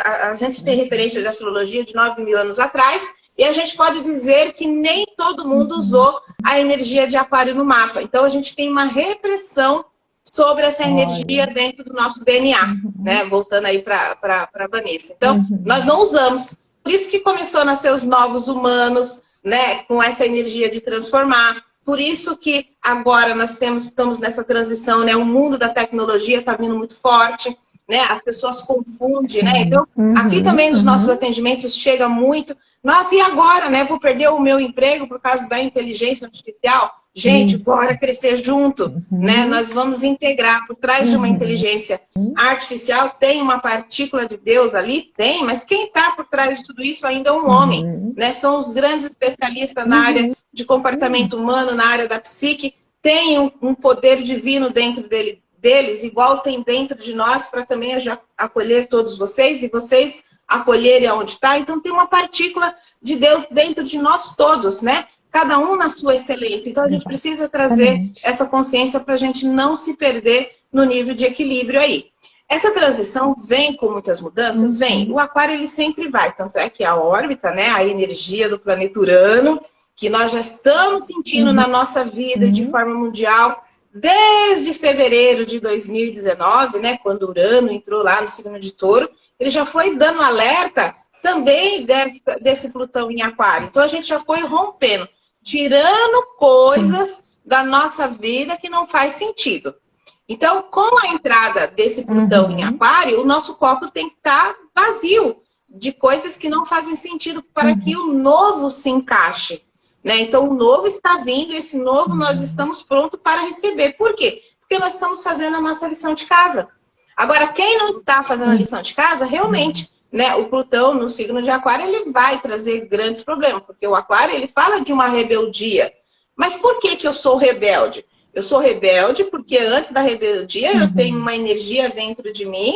a gente tem referência de astrologia de 9.000 anos atrás, e a gente pode dizer que nem todo mundo usou a energia de Aquário no mapa. Então, a gente tem uma repressão sobre essa energia dentro do nosso DNA, né? Voltando aí para a Vanessa. Então, nós não usamos. Por isso que começou a nascer os novos humanos, né? Com essa energia de transformar. Por isso que agora nós estamos nessa transição, né? O mundo da tecnologia está vindo muito forte. Né? As pessoas confundem, né? Então, aqui também nos nossos atendimentos chega muito. Nossa, e agora, né? Vou perder o meu emprego por causa da inteligência artificial? Gente, bora crescer junto, né? Nós vamos integrar. Por trás de uma inteligência artificial tem uma partícula de Deus ali? Tem, mas quem está por trás de tudo isso ainda é um homem, né? São os grandes especialistas na área de comportamento humano, na área da psique. Tem um poder divino dentro deles, igual tem dentro de nós, para também acolher todos vocês e vocês acolherem aonde está. Então tem uma partícula de Deus dentro de nós todos, né? Cada um na sua excelência. Então a gente precisa trazer essa consciência para a gente não se perder no nível de equilíbrio aí. Essa transição vem com muitas mudanças? Vem. O Aquário ele sempre vai. Tanto é que a órbita, né, a energia do planeta Urano, que nós já estamos sentindo na nossa vida de forma mundial, desde fevereiro de 2019, né, quando Urano entrou lá no signo de Touro, ele já foi dando alerta também desse Plutão em Aquário. Então a gente já foi rompendo, tirando coisas da nossa vida que não faz sentido. Então, com a entrada desse Plutão em Aquário, o nosso copo tem que estar vazio de coisas que não fazem sentido para que o novo se encaixe. Né? Então, o novo está vindo, esse novo nós estamos prontos para receber. Por quê? Porque nós estamos fazendo a nossa lição de casa. Agora, quem não está fazendo a lição de casa, realmente, né, o Plutão no signo de Aquário, ele vai trazer grandes problemas, porque o Aquário, ele fala de uma rebeldia. Mas por que eu sou rebelde? Eu sou rebelde porque antes da rebeldia eu tenho uma energia dentro de mim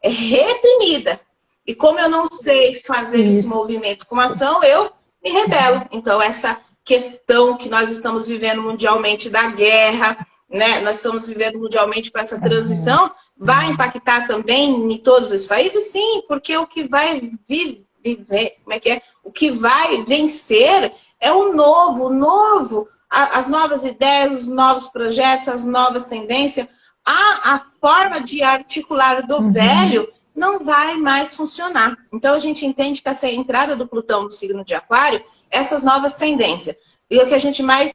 reprimida. E como eu não sei fazer esse movimento com ação, eu me rebelo. Então, essa questão que nós estamos vivendo mundialmente da guerra, né? Nós estamos vivendo mundialmente com essa transição, vai impactar também em todos os países? Sim, porque o que vai viver, o que vai vencer é o novo, as novas ideias, os novos projetos, as novas tendências. A forma de articular do velho não vai mais funcionar. Então a gente entende que essa entrada do Plutão no signo de Aquário, essas novas tendências. E o que a gente mais...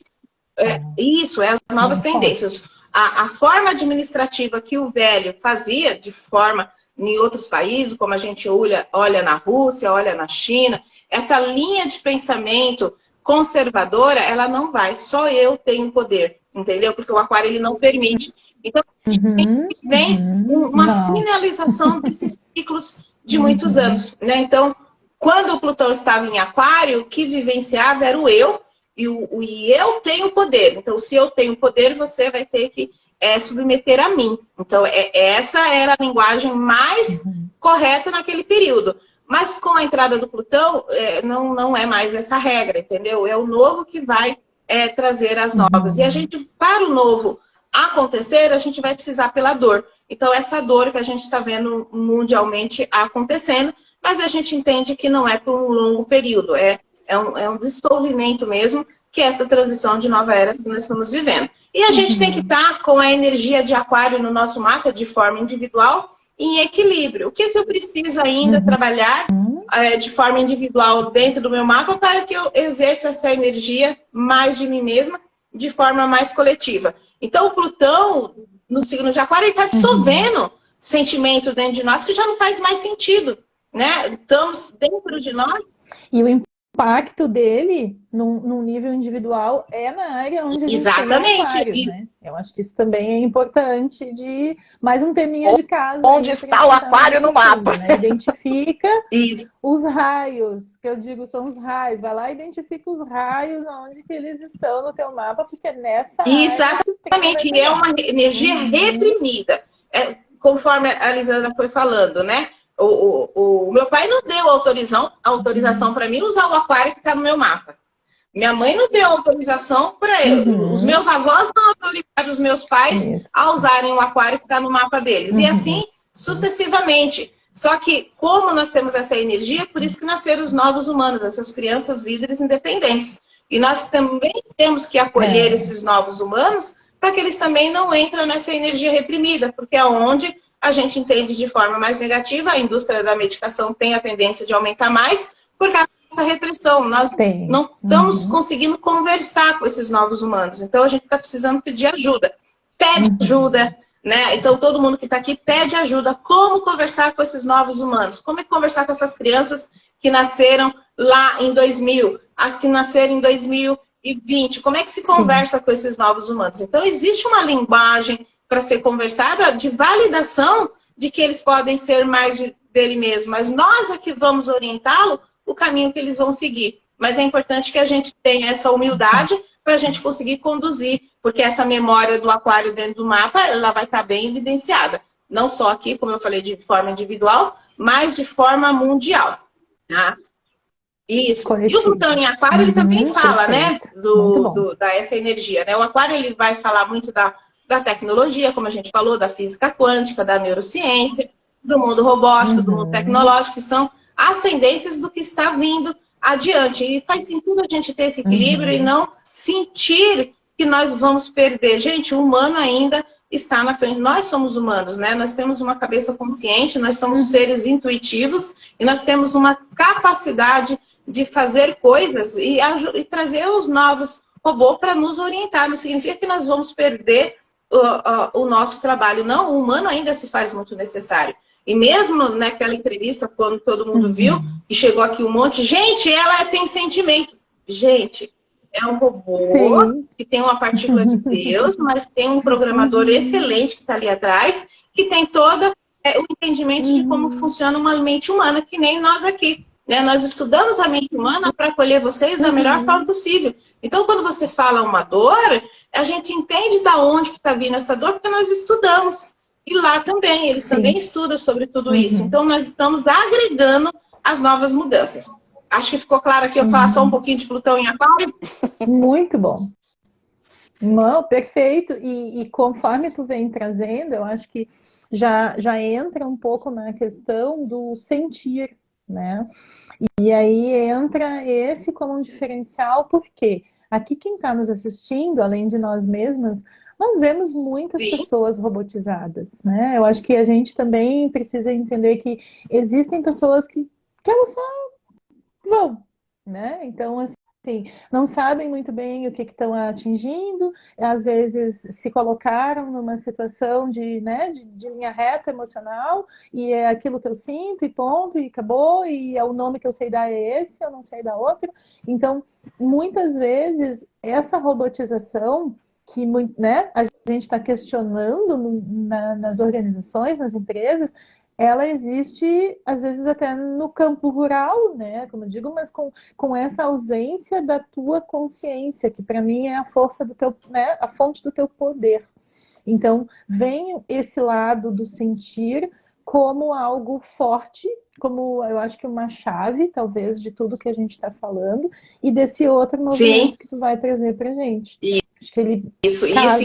isso, é as novas tendências. A forma administrativa que o velho fazia, de forma em outros países, como a gente olha na Rússia, olha na China, essa linha de pensamento conservadora, ela não vai. Só eu tenho poder, entendeu? Porque o Aquário, ele não permite. Então, vem uma finalização desses ciclos de muitos anos, né? Então, quando o Plutão estava em Aquário, o que vivenciava era o eu, e eu tenho poder. Então, se eu tenho poder, você vai ter que submeter a mim. Então, essa era a linguagem mais correta naquele período. Mas com a entrada do Plutão, não é mais essa regra, entendeu? É o novo que vai trazer as novas. E a gente, para o novo acontecer, a gente vai precisar pela dor. Então, essa dor que a gente está vendo mundialmente acontecendo, mas a gente entende que não é por um longo período. É um dissolvimento mesmo, que é essa transição de nova era que nós estamos vivendo. E a gente tem que estar com a energia de Aquário no nosso mapa, de forma individual, em equilíbrio. O que eu preciso ainda trabalhar de forma individual dentro do meu mapa para que eu exerça essa energia mais de mim mesma, de forma mais coletiva? Então, o Plutão, no signo de Aquário, ele está dissolvendo sentimento dentro de nós que já não faz mais sentido, né? Estamos dentro de nós. E o impacto dele, num nível individual, é na área onde a gente Exatamente. tem Aquário, né? Eu acho que isso também é importante de... Mais um teminha de casa. Onde está o Aquário no mapa? Né? Identifica Isso. os raios, que eu digo são os raios. Vai lá e identifica os raios onde que eles estão no teu mapa, porque nessa área... Exatamente. E é uma energia reprimida. Conforme a Lisandra foi falando, né? O meu pai não deu autorização para mim usar o Aquário que está no meu mapa. Minha mãe não deu autorização para eu. Os meus avós não autorizaram os meus pais a usarem o Aquário que está no mapa deles. E assim sucessivamente. Só que, como nós temos essa energia, por isso que nasceram os novos humanos, essas crianças líderes independentes. E nós também temos que acolher esses novos humanos para que eles também não entrem nessa energia reprimida, porque é onde a gente entende de forma mais negativa, a indústria da medicação tem a tendência de aumentar mais por causa dessa repressão. Nós não estamos conseguindo conversar com esses novos humanos. Então, a gente está precisando pedir ajuda. Pede ajuda, né? Então, todo mundo que está aqui pede ajuda. Como conversar com esses novos humanos? Como é conversar com essas crianças que nasceram lá em 2000, as que nasceram em 2020? Como é que se conversa com esses novos humanos? Então, existe uma linguagem para ser conversada de validação de que eles podem ser mais dele mesmo. Mas nós aqui vamos orientá-lo o caminho que eles vão seguir. Mas é importante que a gente tenha essa humildade para a gente conseguir conduzir, porque essa memória do Aquário dentro do mapa, ela vai estar bem evidenciada. Não só aqui, como eu falei, de forma individual, mas de forma mundial. Tá? Isso. Coletivo. E o Plutão em Aquário, ele também fala, né, dessa energia. Né? O Aquário, ele vai falar muito da tecnologia, como a gente falou, da física quântica, da neurociência, do mundo robótico, do mundo tecnológico, que são as tendências do que está vindo adiante. E faz sentido a gente ter esse equilíbrio e não sentir que nós vamos perder. Gente, o humano ainda está na frente. Nós somos humanos, né? Nós temos uma cabeça consciente, nós somos seres intuitivos e nós temos uma capacidade de fazer coisas e trazer os novos robôs para nos orientar. Não significa que nós vamos perder o nosso trabalho. Não, o humano ainda se faz muito necessário. E mesmo naquela entrevista, quando todo mundo viu, e chegou aqui um monte, gente, ela tem sentimento. Gente, é um robô que tem uma partícula de Deus, mas tem um programador excelente que está ali atrás, que tem todo o entendimento de como funciona uma mente humana, que nem nós aqui. Né? Nós estudamos a mente humana para acolher vocês da melhor forma possível. Então, quando você fala uma dor, a gente entende de onde que está vindo essa dor, porque nós estudamos. E lá também, eles também estudam sobre tudo isso. Então, nós estamos agregando as novas mudanças. Acho que ficou claro aqui, eu falar só um pouquinho de Plutão em Aquário. Muito bom. Não, perfeito. E conforme tu vem trazendo, eu acho que já entra um pouco na questão do sentir, né? E aí entra esse como um diferencial, porque aqui quem está nos assistindo, além de nós mesmas, nós vemos muitas pessoas robotizadas, né? Eu acho que a gente também precisa entender que existem pessoas que elas só vão, né? Então, assim, não sabem muito bem o que estão atingindo, às vezes se colocaram numa situação de linha reta emocional, e é aquilo que eu sinto, e ponto, e acabou, e é o nome que eu sei dar é esse, eu não sei dar outro. Então, muitas vezes, essa robotização que, né, a gente está questionando nas organizações, nas empresas, ela existe, às vezes, até no campo rural, né, como eu digo, mas com essa ausência da tua consciência, que para mim é a força do teu, né, a fonte do teu poder. Então, vem esse lado do sentir como algo forte, como eu acho que uma chave, talvez, de tudo que a gente está falando, e desse outro movimento que tu vai trazer pra gente. Acho que ele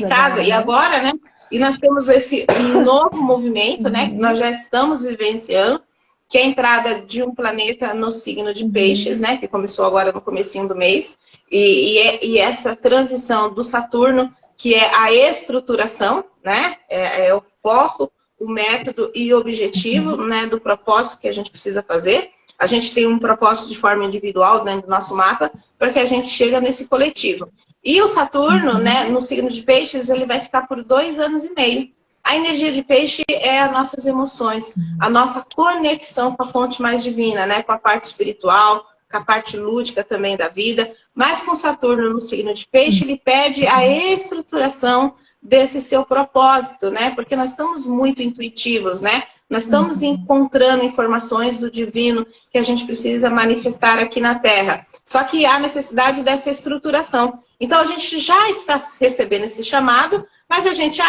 casa. Né? E agora, né? E nós temos esse novo movimento, né? Que nós já estamos vivenciando, que é a entrada de um planeta no signo de Peixes, né? Que começou agora no comecinho do mês. E essa transição do Saturno, que é a estruturação, né? É o foco, o método e o objetivo, né? Do propósito que a gente precisa fazer. A gente tem um propósito de forma individual dentro do nosso mapa para que a gente chegue nesse coletivo. E o Saturno, né, no signo de Peixes, ele vai ficar por 2 anos e meio. A energia de Peixe é as nossas emoções, a nossa conexão com a fonte mais divina, né, com a parte espiritual, com a parte lúdica também da vida. Mas com Saturno no signo de Peixe, ele pede a estruturação desse seu propósito, né? Porque nós estamos muito intuitivos, né? Nós estamos encontrando informações do divino que a gente precisa manifestar aqui na Terra. Só que há necessidade dessa estruturação. Então a gente já está recebendo esse chamado, mas a gente,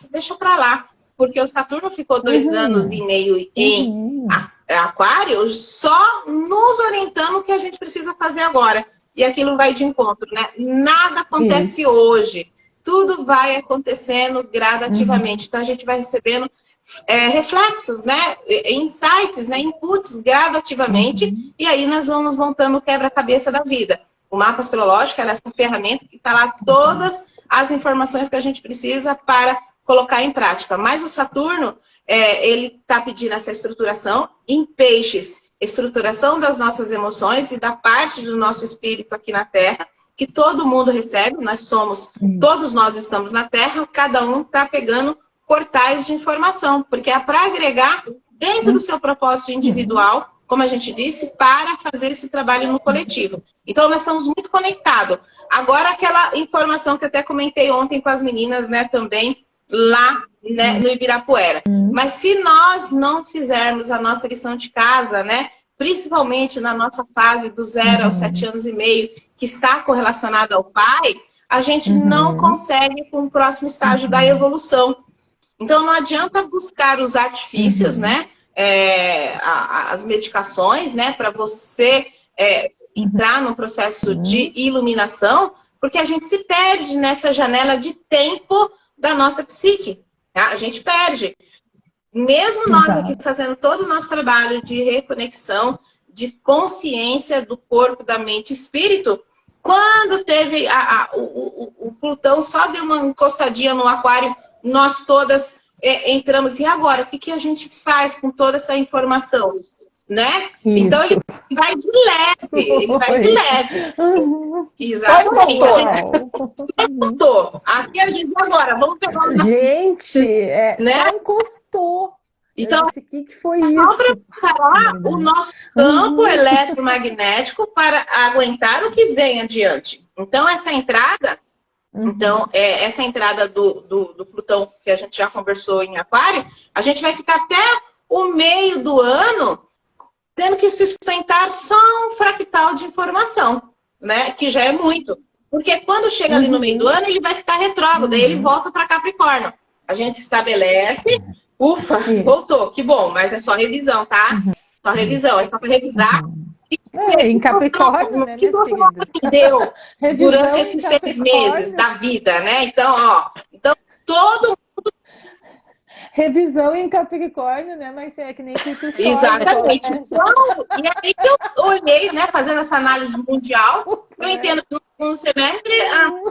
deixa pra lá. Porque o Saturno ficou 2 anos e meio em Aquário, só nos orientando o que a gente precisa fazer agora. E aquilo vai de encontro, né? Nada acontece hoje. Tudo vai acontecendo gradativamente. Então a gente vai recebendo reflexos, né? Insights, né? Inputs gradativamente. E aí nós vamos montando o quebra-cabeça da vida. O mapa astrológico é essa ferramenta que está lá todas as informações que a gente precisa para colocar em prática. Mas o Saturno, ele está pedindo essa estruturação em Peixes. Estruturação das nossas emoções e da parte do nosso espírito aqui na Terra, que todo mundo recebe, todos nós estamos na Terra, cada um está pegando portais de informação, porque é para agregar dentro do seu propósito individual, como a gente disse, para fazer esse trabalho no coletivo. Então nós estamos muito conectados. Agora aquela informação que eu até comentei ontem com as meninas, né, também, lá, né, no Ibirapuera. Mas se nós não fizermos a nossa lição de casa, né, principalmente na nossa fase do 0 aos 7 anos e meio, que está correlacionada ao pai, a gente não consegue ir para um próximo estágio da evolução. Então não adianta buscar os artifícios, né, as medicações, né, para você entrar num processo de iluminação, porque a gente se perde nessa janela de tempo da nossa psique. Tá? A gente perde. Mesmo nós aqui fazendo todo o nosso trabalho de reconexão, de consciência do corpo, da mente e espírito, quando teve o Plutão só deu uma encostadinha no Aquário, nós todas entramos. E agora? O que a gente faz com toda essa informação? Né? Então ele vai de leve, ele vai de leve. Exatamente. Encostou. Aqui a gente agora, vamos pegar o gente, né? Só encostou. Então, o que foi isso? Só preparar o nosso campo eletromagnético para aguentar o que vem adiante. Então, essa entrada, essa entrada do Plutão, que a gente já conversou em Aquário, a gente vai ficar até o meio do ano tendo que sustentar só um fractal de informação, né? Que já é muito. Porque quando chega ali no meio do ano, ele vai ficar retrógrado, daí ele volta para Capricórnio. A gente estabelece, ufa, voltou, que bom, mas é só revisão, tá? Só revisão, é só para revisar. Em Capricórnio, né, que você aprendeu durante esses 6 meses da vida, né? Então, todo revisão em Capricórnio, né? Mas é que nem que tu sobe. Exatamente. Então, e aí que eu olhei, né? Fazendo essa análise mundial, eu entendo que no semestre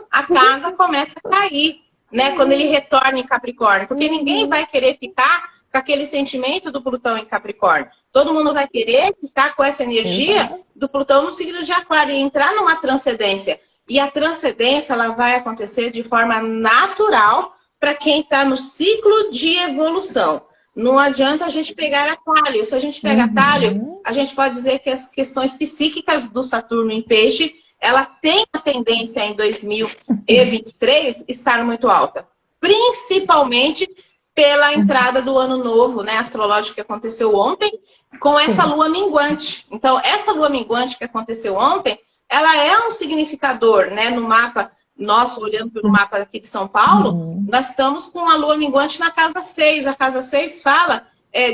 a casa começa a cair, né? Quando ele retorna em Capricórnio. Porque ninguém vai querer ficar com aquele sentimento do Plutão em Capricórnio. Todo mundo vai querer ficar com essa energia do Plutão no signo de Aquário e entrar numa transcendência. E a transcendência, ela vai acontecer de forma natural para quem está no ciclo de evolução. Não adianta a gente pegar atalho. Se a gente pega atalho, a gente pode dizer que as questões psíquicas do Saturno em Peixe, ela tem a tendência em 2023 estar muito alta. Principalmente pela entrada do ano novo, né, astrológico que aconteceu ontem, com essa lua minguante. Então, essa lua minguante que aconteceu ontem, ela é um significador, né, no mapa nosso, olhando pelo mapa aqui de São Paulo, nós estamos com a lua minguante na casa 6. A casa 6 fala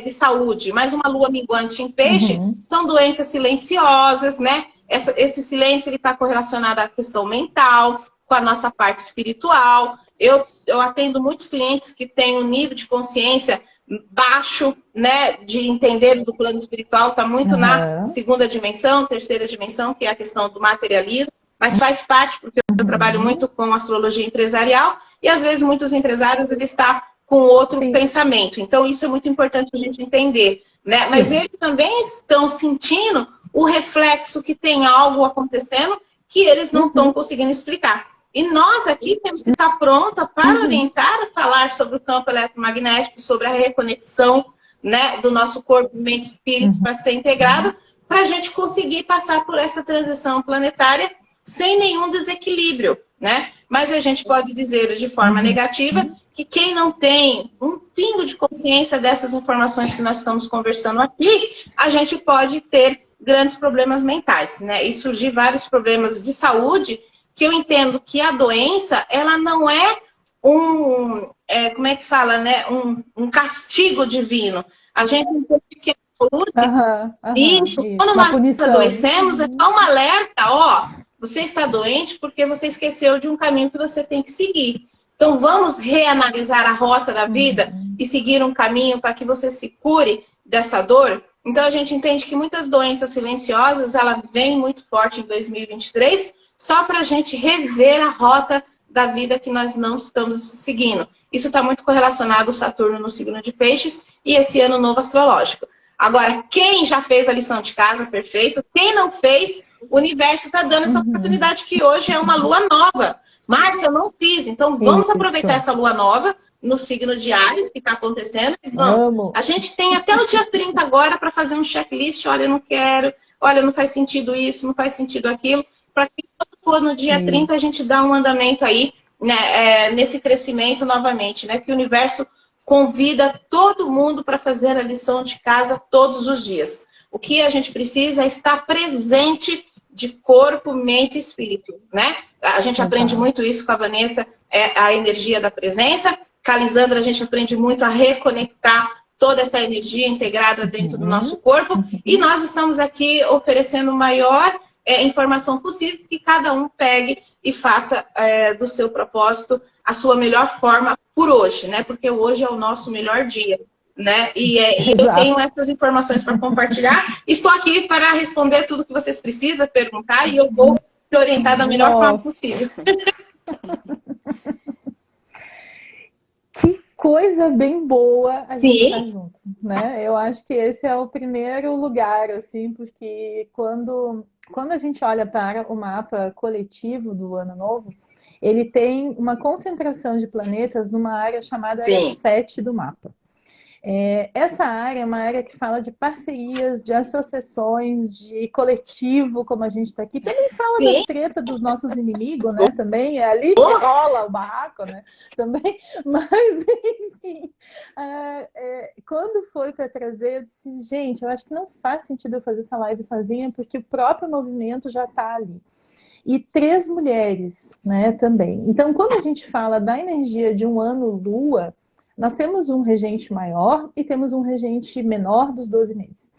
de saúde, mas uma lua minguante em Peixe são doenças silenciosas, né? Esse silêncio está correlacionado à questão mental, com a nossa parte espiritual. Eu atendo muitos clientes que têm um nível de consciência baixo, né? De entender do plano espiritual, está muito na segunda dimensão, terceira dimensão, que é a questão do materialismo. Mas faz parte, porque eu trabalho muito com astrologia empresarial e às vezes muitos empresários eles estão com outro pensamento. Então isso é muito importante a gente entender, né? Mas eles também estão sentindo o reflexo que tem algo acontecendo que eles não estão conseguindo explicar. E nós aqui temos que estar pronta para orientar a falar sobre o campo eletromagnético, sobre a reconexão, né, do nosso corpo, mente e espírito para ser integrado, para a gente conseguir passar por essa transição planetária sem nenhum desequilíbrio, né? Mas a gente pode dizer de forma negativa que quem não tem um pingo de consciência dessas informações que nós estamos conversando aqui, a gente pode ter grandes problemas mentais, né? E surgir vários problemas de saúde, que eu entendo que a doença, ela não é como é que fala, né? Um castigo divino. A gente entende que a saúde, isso, quando nós adoecemos, é só um alerta, ó, você está doente porque você esqueceu de um caminho que você tem que seguir. Então, vamos reanalisar a rota da vida e seguir um caminho para que você se cure dessa dor. Então, a gente entende que muitas doenças silenciosas, ela vem muito forte em 2023, só para a gente rever a rota da vida que nós não estamos seguindo. Isso está muito correlacionado ao Saturno no signo de Peixes e esse ano novo astrológico. Agora, quem já fez a lição de casa, perfeito. Quem não fez, o universo está dando essa oportunidade que hoje é uma lua nova. Márcia, eu não fiz, então vamos aproveitar essa lua nova no signo de Áries que está acontecendo. Vamos. A gente tem até o dia 30 agora para fazer um checklist. Olha, eu não quero, olha, não faz sentido isso, não faz sentido aquilo. Para que quando for no dia 30 a gente dá um andamento aí, né, nesse crescimento novamente, né? Que o universo convida todo mundo para fazer a lição de casa todos os dias. O que a gente precisa é estar presente de corpo, mente e espírito, né? A gente aprende muito isso com a Vanessa, a energia da presença. Com a Lisandra, a gente aprende muito a reconectar toda essa energia integrada dentro do nosso corpo. E nós estamos aqui oferecendo maior informação possível, que cada um pegue e faça do seu propósito a sua melhor forma por hoje, né? Porque hoje é o nosso melhor dia, né? E eu tenho essas informações para compartilhar. Estou aqui para responder tudo que vocês precisam perguntar e eu vou te orientar da melhor forma possível. Que coisa bem boa a gente estar junto, né? Eu acho que esse é o primeiro lugar, assim, porque quando a gente olha para o mapa coletivo do Ano Novo, ele tem uma concentração de planetas numa área chamada área 7 do mapa. Essa área é uma área que fala de parcerias, de associações, de coletivo, como a gente está aqui. Também fala das tretas dos nossos inimigos, né? Também é ali que rola o barraco, né? Também. Mas, enfim, quando foi para trazer, eu disse, gente, eu acho que não faz sentido eu fazer essa live sozinha, porque o próprio movimento já está ali. E 3 mulheres, né, também. Então, quando a gente fala da energia de um ano lua, nós temos um regente maior e temos um regente menor dos 12 meses.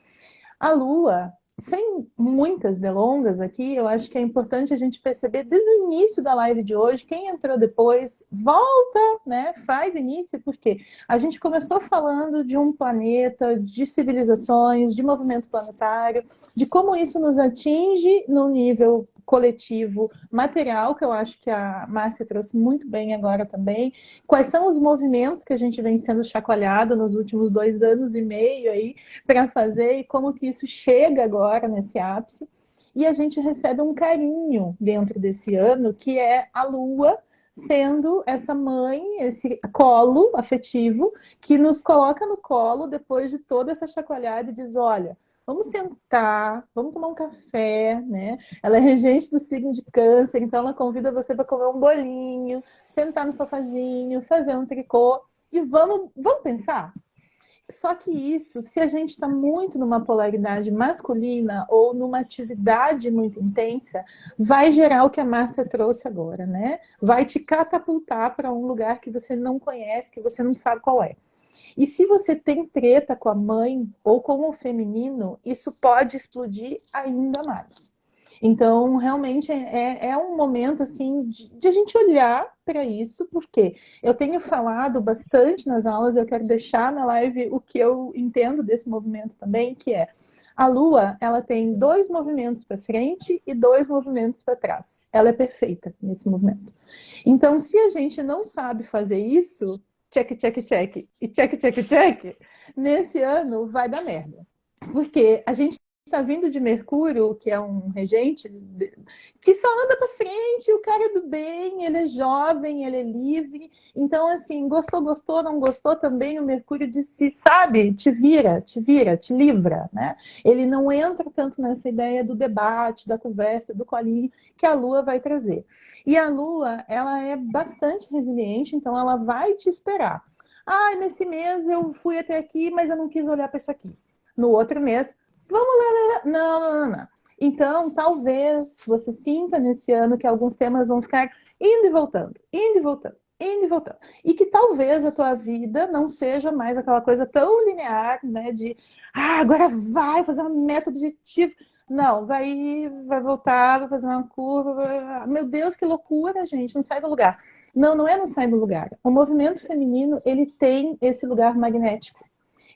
A Lua, sem muitas delongas aqui, eu acho que é importante a gente perceber desde o início da live de hoje, quem entrou depois, volta, né? Faz início, porque a gente começou falando de um planeta, de civilizações, de movimento planetário, de como isso nos atinge no nível coletivo, material, que eu acho que a Márcia trouxe muito bem agora também. Quais são os movimentos que a gente vem sendo chacoalhado nos últimos 2 anos e meio aí para fazer e como que isso chega agora nesse ápice. E a gente recebe um carinho dentro desse ano, que é a Lua sendo essa mãe, esse colo afetivo, que nos coloca no colo depois de toda essa chacoalhada e diz, olha, vamos sentar, vamos tomar um café, né? Ela é regente do signo de Câncer, então ela convida você para comer um bolinho, sentar no sofazinho, fazer um tricô e vamos pensar. Só que isso, se a gente está muito numa polaridade masculina ou numa atividade muito intensa, vai gerar o que a Márcia trouxe agora, né? Vai te catapultar para um lugar que você não conhece, que você não sabe qual é. E se você tem treta com a mãe ou com o feminino, isso pode explodir ainda mais. Então, realmente, é um momento, assim, de a gente olhar para isso, porque eu tenho falado bastante nas aulas, eu quero deixar na live o que eu entendo desse movimento também, que é a Lua, ela tem 2 movimentos para frente e 2 movimentos para trás. Ela é perfeita nesse movimento. Então, se a gente não sabe fazer isso, check, check, check, e check, check, check, nesse ano vai dar merda. Porque a gente está vindo de Mercúrio, que é um regente, que só anda para frente, o cara é do bem, ele é jovem, ele é livre. Então, assim, gostou, não gostou também, o Mercúrio disse, sabe, te vira, te livra, né? Ele não entra tanto nessa ideia do debate, da conversa, do colinho, que a Lua vai trazer. E a Lua, ela é bastante resiliente, então ela vai te esperar. Ah, nesse mês eu fui até aqui, mas eu não quis olhar para isso aqui. No outro mês, vamos lá. Não. Então, talvez você sinta nesse ano que alguns temas vão ficar indo e voltando. E que talvez a tua vida não seja mais aquela coisa tão linear, né? De, agora vai fazer uma meta objetiva. Não, vai voltar, vai fazer uma curva. Meu Deus, que loucura, gente, não sai do lugar. Não é não sai do lugar. O movimento feminino, ele tem esse lugar magnético.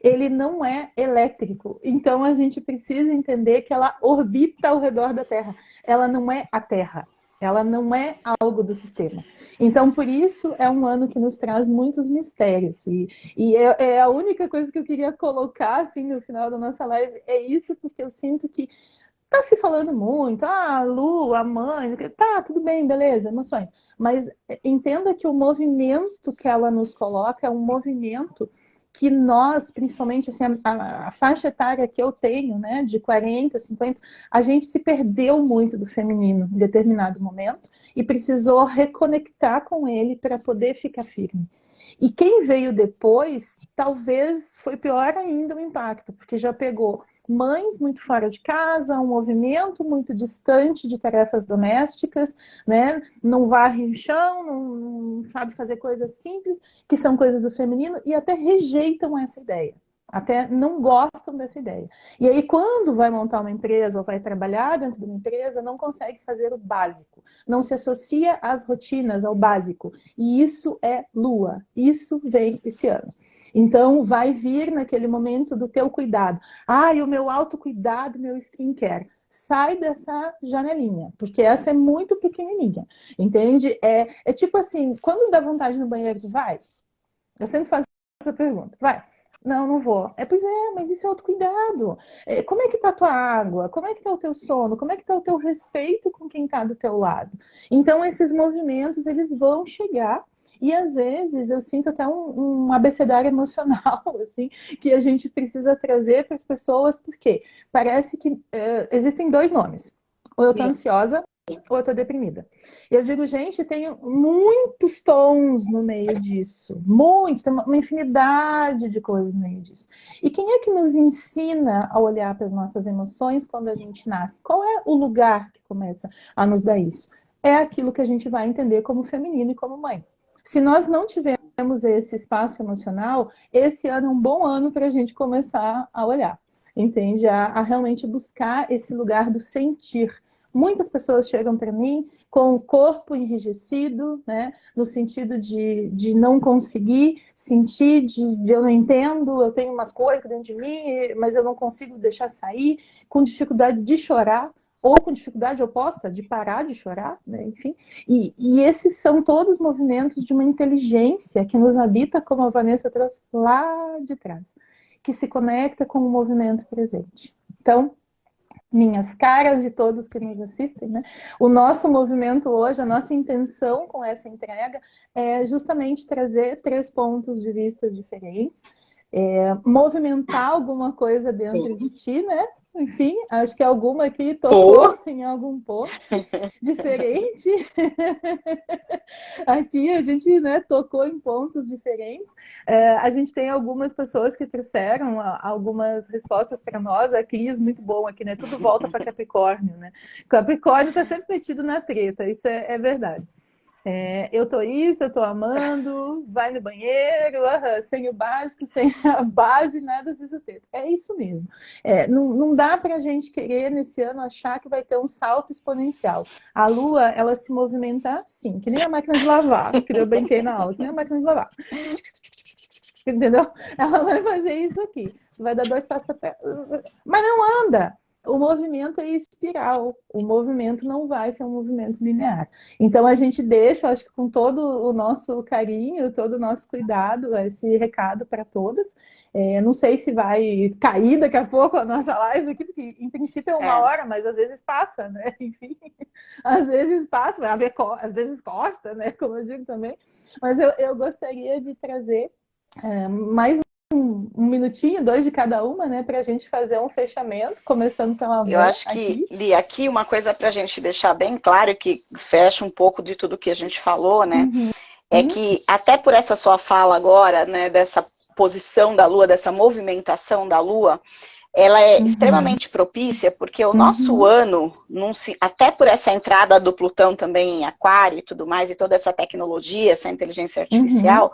Ele não é elétrico. Então, a gente precisa entender que ela orbita ao redor da Terra. Ela não é a Terra. Ela não é algo do sistema. Então, por isso, é um ano que nos traz muitos mistérios. E é a única coisa que eu queria colocar, assim, no final da nossa live, é isso, porque eu sinto que tá se falando muito, a Lu, a mãe, tá, tudo bem, beleza, emoções. Mas entenda que o movimento que ela nos coloca é um movimento que nós, principalmente assim, a faixa etária que eu tenho, né, de 40, 50, a gente se perdeu muito do feminino em determinado momento e precisou reconectar com ele para poder ficar firme. E quem veio depois, talvez foi pior ainda o impacto, porque já pegou mães muito fora de casa, um movimento muito distante de tarefas domésticas, né? Não varre o chão, não sabe fazer coisas simples, que são coisas do feminino, e até rejeitam essa ideia. Até não gostam dessa ideia. E aí, quando vai montar uma empresa ou vai trabalhar dentro de uma empresa, não consegue fazer o básico. Não se associa às rotinas, ao básico. E isso é Lua. Isso vem esse ano. Então, vai vir naquele momento do teu cuidado. E o meu autocuidado, meu skincare. Sai dessa janelinha, porque essa é muito pequenininha, entende? É tipo assim, quando dá vontade no banheiro, tu vai? Eu sempre faço essa pergunta. Vai? Não vou. Pois é, mas isso é autocuidado. Como é que tá a tua água? Como é que tá o teu sono? Como é que tá o teu respeito com quem tá do teu lado? Então, esses movimentos, eles vão chegar. E às vezes eu sinto até um abecedário emocional, assim, que a gente precisa trazer para as pessoas, porque parece que existem dois nomes. Ou eu tô ansiosa, ou eu tô deprimida. Eu digo, gente, tem muitos tons no meio disso. Tem uma infinidade de coisas no meio disso. E quem é que nos ensina a olhar para as nossas emoções quando a gente nasce? Qual é o lugar que começa a nos dar isso? É aquilo que a gente vai entender como feminino e como mãe. Se nós não tivermos esse espaço emocional, esse ano é um bom ano para a gente começar a olhar, entende? A realmente buscar esse lugar do sentir. Muitas pessoas chegam para mim com o corpo enrijecido, né? No sentido de não conseguir sentir, de eu não entendo, eu tenho umas coisas dentro de mim, mas eu não consigo deixar sair, com dificuldade de chorar, ou com dificuldade oposta de parar de chorar, né? Enfim. E esses são todos movimentos de uma inteligência que nos habita, como a Vanessa trouxe lá de trás, que se conecta com o movimento presente. Então, minhas caras e todos que nos assistem, né? O nosso movimento hoje, a nossa intenção com essa entrega é justamente trazer 3 pontos de vista diferentes, movimentar alguma coisa dentro de ti, né? Enfim, acho que alguma aqui tocou em algum ponto diferente. Aqui a gente, né, tocou em pontos diferentes. A gente tem algumas pessoas que trouxeram algumas respostas para nós. A Cris, muito bom aqui, né? Tudo volta para Capricórnio, né? Capricórnio está sempre metido na treta, isso é verdade. Eu tô isso, eu tô amando, vai no banheiro, sem o básico, sem a base, nada se sustenta. É isso mesmo. Não dá pra gente querer, nesse ano, achar que vai ter um salto exponencial. A Lua, ela se movimenta assim, que nem a máquina de lavar, que eu brinquei na aula, que nem a máquina de lavar. Entendeu? Ela vai fazer isso aqui. Vai dar 2 passos pra trás. Mas não anda. o movimento é espiral, o movimento não vai ser um movimento linear. Então a gente deixa, acho que com todo o nosso carinho, todo o nosso cuidado, esse recado para todas. Não sei se vai cair daqui a pouco a nossa live aqui, porque em princípio é 1 hora, mas às vezes passa, né? Enfim, às vezes passa, às vezes corta, né? Como eu digo também. Mas eu gostaria de trazer mais um minutinho, 2 de cada uma, né, para a gente fazer um fechamento, começando pela Eu acho que, Li, aqui uma coisa para a gente deixar bem claro, que fecha um pouco de tudo que a gente falou, né, é que até por essa sua fala agora, né, dessa posição da Lua, dessa movimentação da Lua, ela é extremamente propícia, porque o nosso ano, até por essa entrada do Plutão também em Aquário e tudo mais, e toda essa tecnologia, essa inteligência artificial,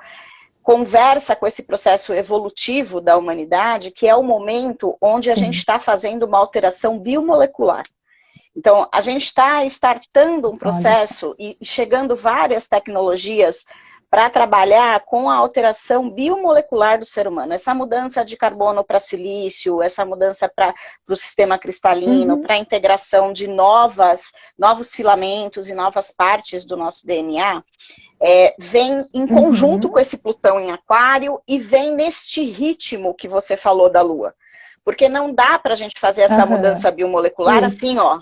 conversa com esse processo evolutivo da humanidade, que é o momento onde a gente está fazendo uma alteração biomolecular. Então, a gente está startando um processo e chegando várias tecnologias para trabalhar com a alteração biomolecular do ser humano. Essa mudança de carbono para silício, essa mudança para o sistema cristalino, para a integração de novos filamentos e novas partes do nosso DNA, vem em conjunto com esse Plutão em Aquário e vem neste ritmo que você falou da Lua. Porque não dá para a gente fazer essa mudança biomolecular assim, ó.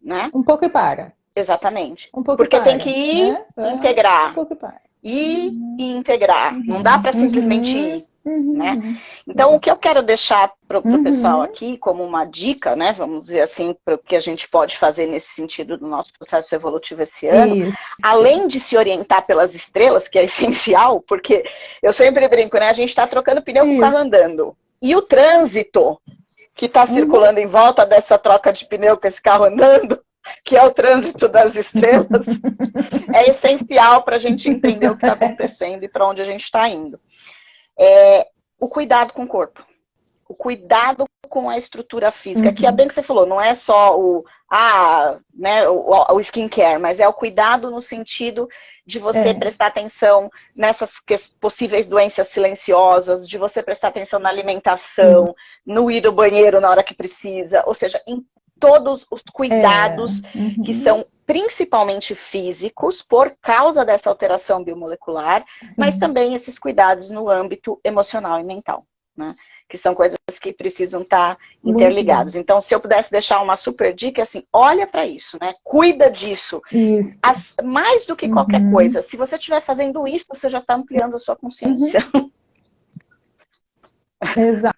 Né? Um pouco e para. Exatamente. Um pouco porque e para, tem que ir, né? integrar. Um pouco e para. Ir e integrar. Não dá para simplesmente ir. Né? Então, o que eu quero deixar para o pessoal aqui, como uma dica, né, vamos dizer assim, para o que a gente pode fazer nesse sentido do nosso processo evolutivo esse ano, além de se orientar pelas estrelas, que é essencial, porque eu sempre brinco, né, a gente está trocando pneu com o carro andando. E o trânsito que está circulando em volta dessa troca de pneu com esse carro andando, que é o trânsito das estrelas, é essencial para a gente entender o que está acontecendo e para onde a gente está indo. O cuidado com o corpo, o cuidado com a estrutura física, que é bem que você falou, não é só o skincare, mas é o cuidado no sentido de você prestar atenção nessas possíveis doenças silenciosas, de você prestar atenção na alimentação, no ir ao banheiro na hora que precisa, ou seja, em todos os cuidados que são principalmente físicos, por causa dessa alteração biomolecular, mas também esses cuidados no âmbito emocional e mental, né? Que são coisas que precisam estar interligadas. Então, se eu pudesse deixar uma super dica, assim, olha para isso, né? Cuida disso. Mais do que qualquer coisa, se você estiver fazendo isso, você já está ampliando a sua consciência. Exato.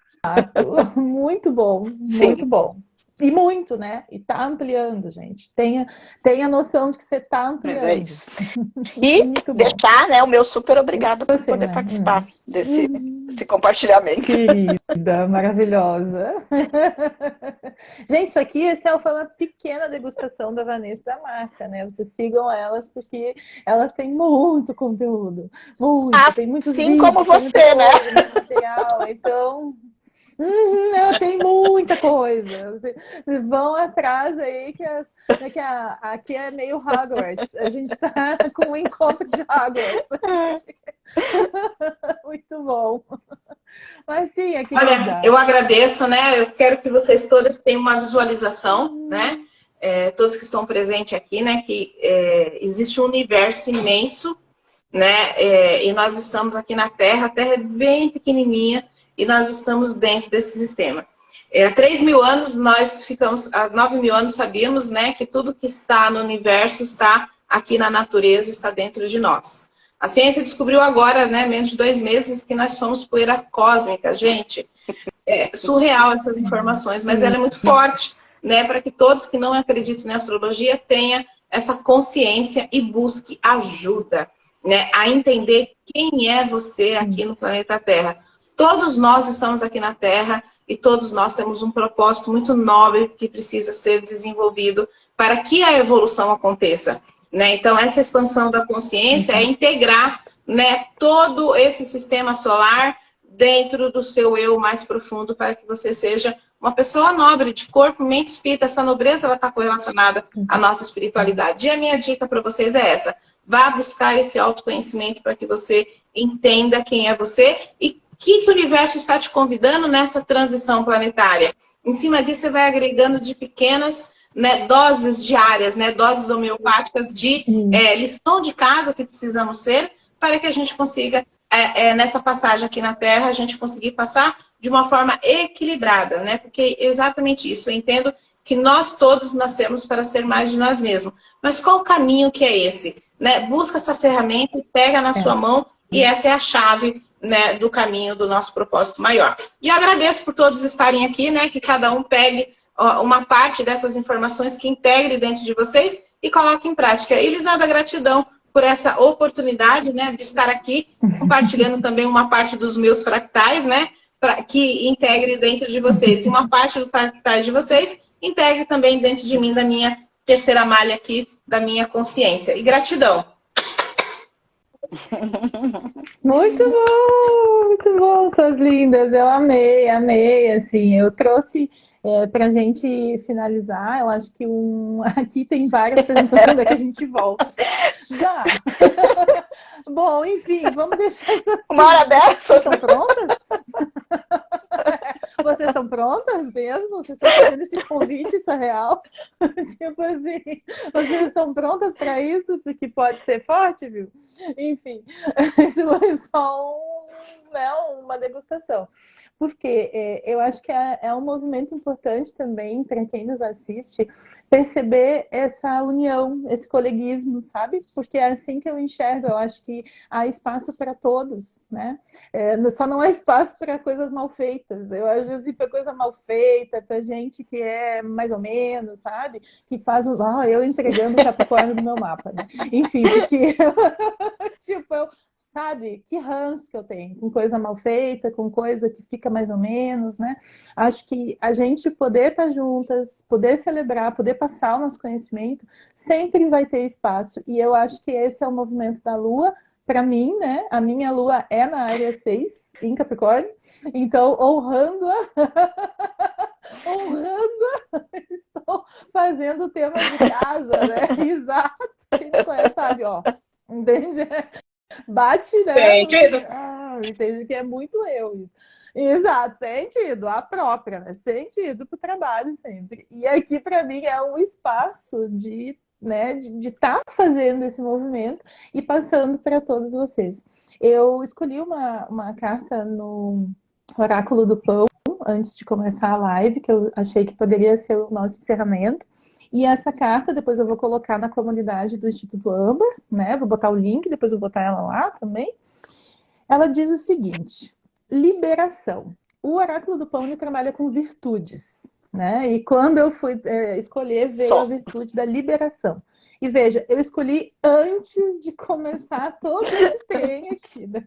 Muito bom, muito bom. E muito, né? E tá ampliando, gente. Tenha noção de que você tá ampliando. É isso. E deixar, né, o meu super obrigado por poder participar desse compartilhamento. Querida, maravilhosa. Gente, isso aqui foi uma pequena degustação da Vanessa e da Márcia, né? Vocês sigam elas, porque elas têm muito conteúdo. Tem muitos vídeos, como você, tem né? muito material, então... ela tem muita coisa. Vocês vão atrás aí, que aqui é meio Hogwarts. A gente está com um encontro de Hogwarts. Muito bom. Mas sim, aqui. Olha, eu agradeço, né? Eu quero que vocês todas tenham uma visualização, né? Todos que estão presentes aqui, né? Que existe um universo imenso, né? E nós estamos aqui na Terra. A Terra é bem pequenininha. E nós estamos dentro desse sistema. Há 3.000 anos, nós ficamos, há 9.000 anos sabíamos, né, que tudo que está no universo está aqui na natureza, está dentro de nós. A ciência descobriu agora, né, menos de 2 meses, que nós somos poeira cósmica, gente. É surreal essas informações, mas ela é muito forte, né, para que todos que não acreditam na astrologia tenham essa consciência e busque ajuda, né, a entender quem é você aqui no planeta Terra. Todos nós estamos aqui na Terra e todos nós temos um propósito muito nobre que precisa ser desenvolvido para que a evolução aconteça, né? Então, essa expansão da consciência é integrar, né, todo esse sistema solar dentro do seu eu mais profundo para que você seja uma pessoa nobre, de corpo, mente e espírito. Essa nobreza ela está correlacionada à nossa espiritualidade. E a minha dica para vocês é essa. Vá buscar esse autoconhecimento para que você entenda quem é você e o que o universo está te convidando nessa transição planetária? Em cima disso, você vai agregando de pequenas, né, doses diárias, né, doses homeopáticas de lição de casa que precisamos ser para que a gente consiga, nessa passagem aqui na Terra, a gente conseguir passar de uma forma equilibrada, né? Porque é exatamente isso. Eu entendo que nós todos nascemos para ser mais de nós mesmos. Mas qual o caminho que é esse? Né? Busca essa ferramenta, pega na sua mão e essa é a chave, né, do caminho do nosso propósito maior. E eu agradeço por todos estarem aqui, né? Que cada um pegue uma parte dessas informações que integre dentro de vocês e coloque em prática. Elisada, gratidão por essa oportunidade, né, de estar aqui compartilhando também uma parte dos meus fractais, né, que integre dentro de vocês. E uma parte do fractais de vocês integre também dentro de mim, da minha terceira malha aqui, da minha consciência. E gratidão. Muito bom, suas lindas. Eu amei, assim, eu trouxe para a gente finalizar, eu acho que aqui tem várias perguntando quando é que a gente volta. Já. Bom, enfim, vamos deixar isso assim. Uma hora dessa. Vocês estão prontas? Vocês estão prontas mesmo? Vocês estão fazendo esse convite, isso é real? Tipo assim, vocês estão prontas para isso? Porque pode ser forte, viu? Enfim, isso foi só uma degustação. Porque eu acho que é um movimento importante também para quem nos assiste perceber essa união, esse coleguismo, sabe? Porque é assim que eu enxergo. Eu acho que há espaço para todos, né? Só não há espaço para coisas mal feitas. Eu acho assim, para coisa mal feita, para gente que é mais ou menos, sabe? Que faz eu entregando o Capricórnio do meu mapa, né? Enfim, porque tipo, sabe, que ranço que eu tenho com coisa mal feita, com coisa que fica mais ou menos, né? Acho que a gente poder estar juntas, poder celebrar, poder passar o nosso conhecimento, sempre vai ter espaço. E eu acho que esse é o movimento da Lua, para mim, né? A minha Lua é na área 6, em Capricórnio, então honrando-a, estou fazendo o tema de casa, né? Exato, a gente conhece, sabe, ó, entende? Bate, né? Sentido. Entende que é muito eu isso. Exato, sentido, a própria, né? Sentido para o trabalho sempre. E aqui, para mim, é um espaço de estar fazendo esse movimento e passando para todos vocês. Eu escolhi uma carta no Oráculo do Pão antes de começar a live, que eu achei que poderia ser o nosso encerramento. E essa carta, depois eu vou colocar na comunidade do Instituto Âmbar, né? Vou botar o link, depois eu vou botar ela lá também. Ela diz o seguinte: liberação. O Oráculo do Pão trabalha com virtudes, né? E quando eu fui escolher, veio a virtude da liberação. E veja, eu escolhi antes de começar todo esse trem aqui, né?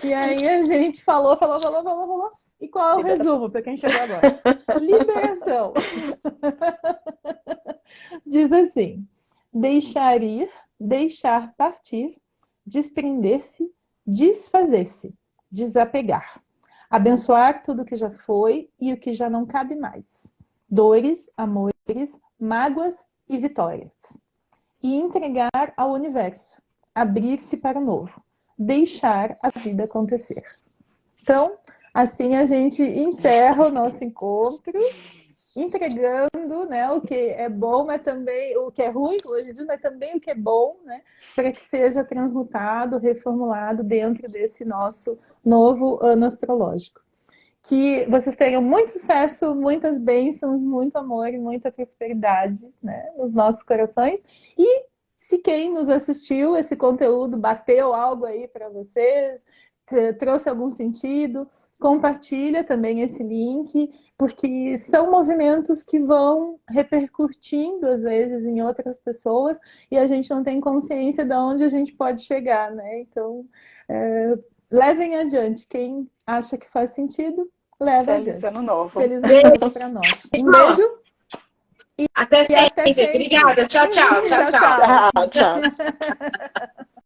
E aí a gente falou. E qual é o resumo para quem chegou agora? Liberação. Diz assim: deixar ir, deixar partir, desprender-se, desfazer-se, desapegar, abençoar tudo que já foi e o que já não cabe mais, dores, amores, mágoas e vitórias, e entregar ao universo, abrir-se para o novo, deixar a vida acontecer. Então, assim a gente encerra o nosso encontro, entregando, né, o que é bom, mas também o que é ruim hoje em dia, mas também o que é bom, né, para que seja transmutado, reformulado dentro desse nosso novo ano astrológico. Que vocês tenham muito sucesso, muitas bênçãos, muito amor e muita prosperidade, né, nos nossos corações. E se quem nos assistiu, esse conteúdo bateu algo aí para vocês, trouxe algum sentido, compartilha também esse link, porque são movimentos que vão repercutindo, às vezes, em outras pessoas, e a gente não tem consciência de onde a gente pode chegar, né? Então, levem adiante. Quem acha que faz sentido, leve adiante. Feliz ano novo. Feliz ano novo para nós. Um beijo. Até sempre. Obrigada. Tchau, tchau. Tchau.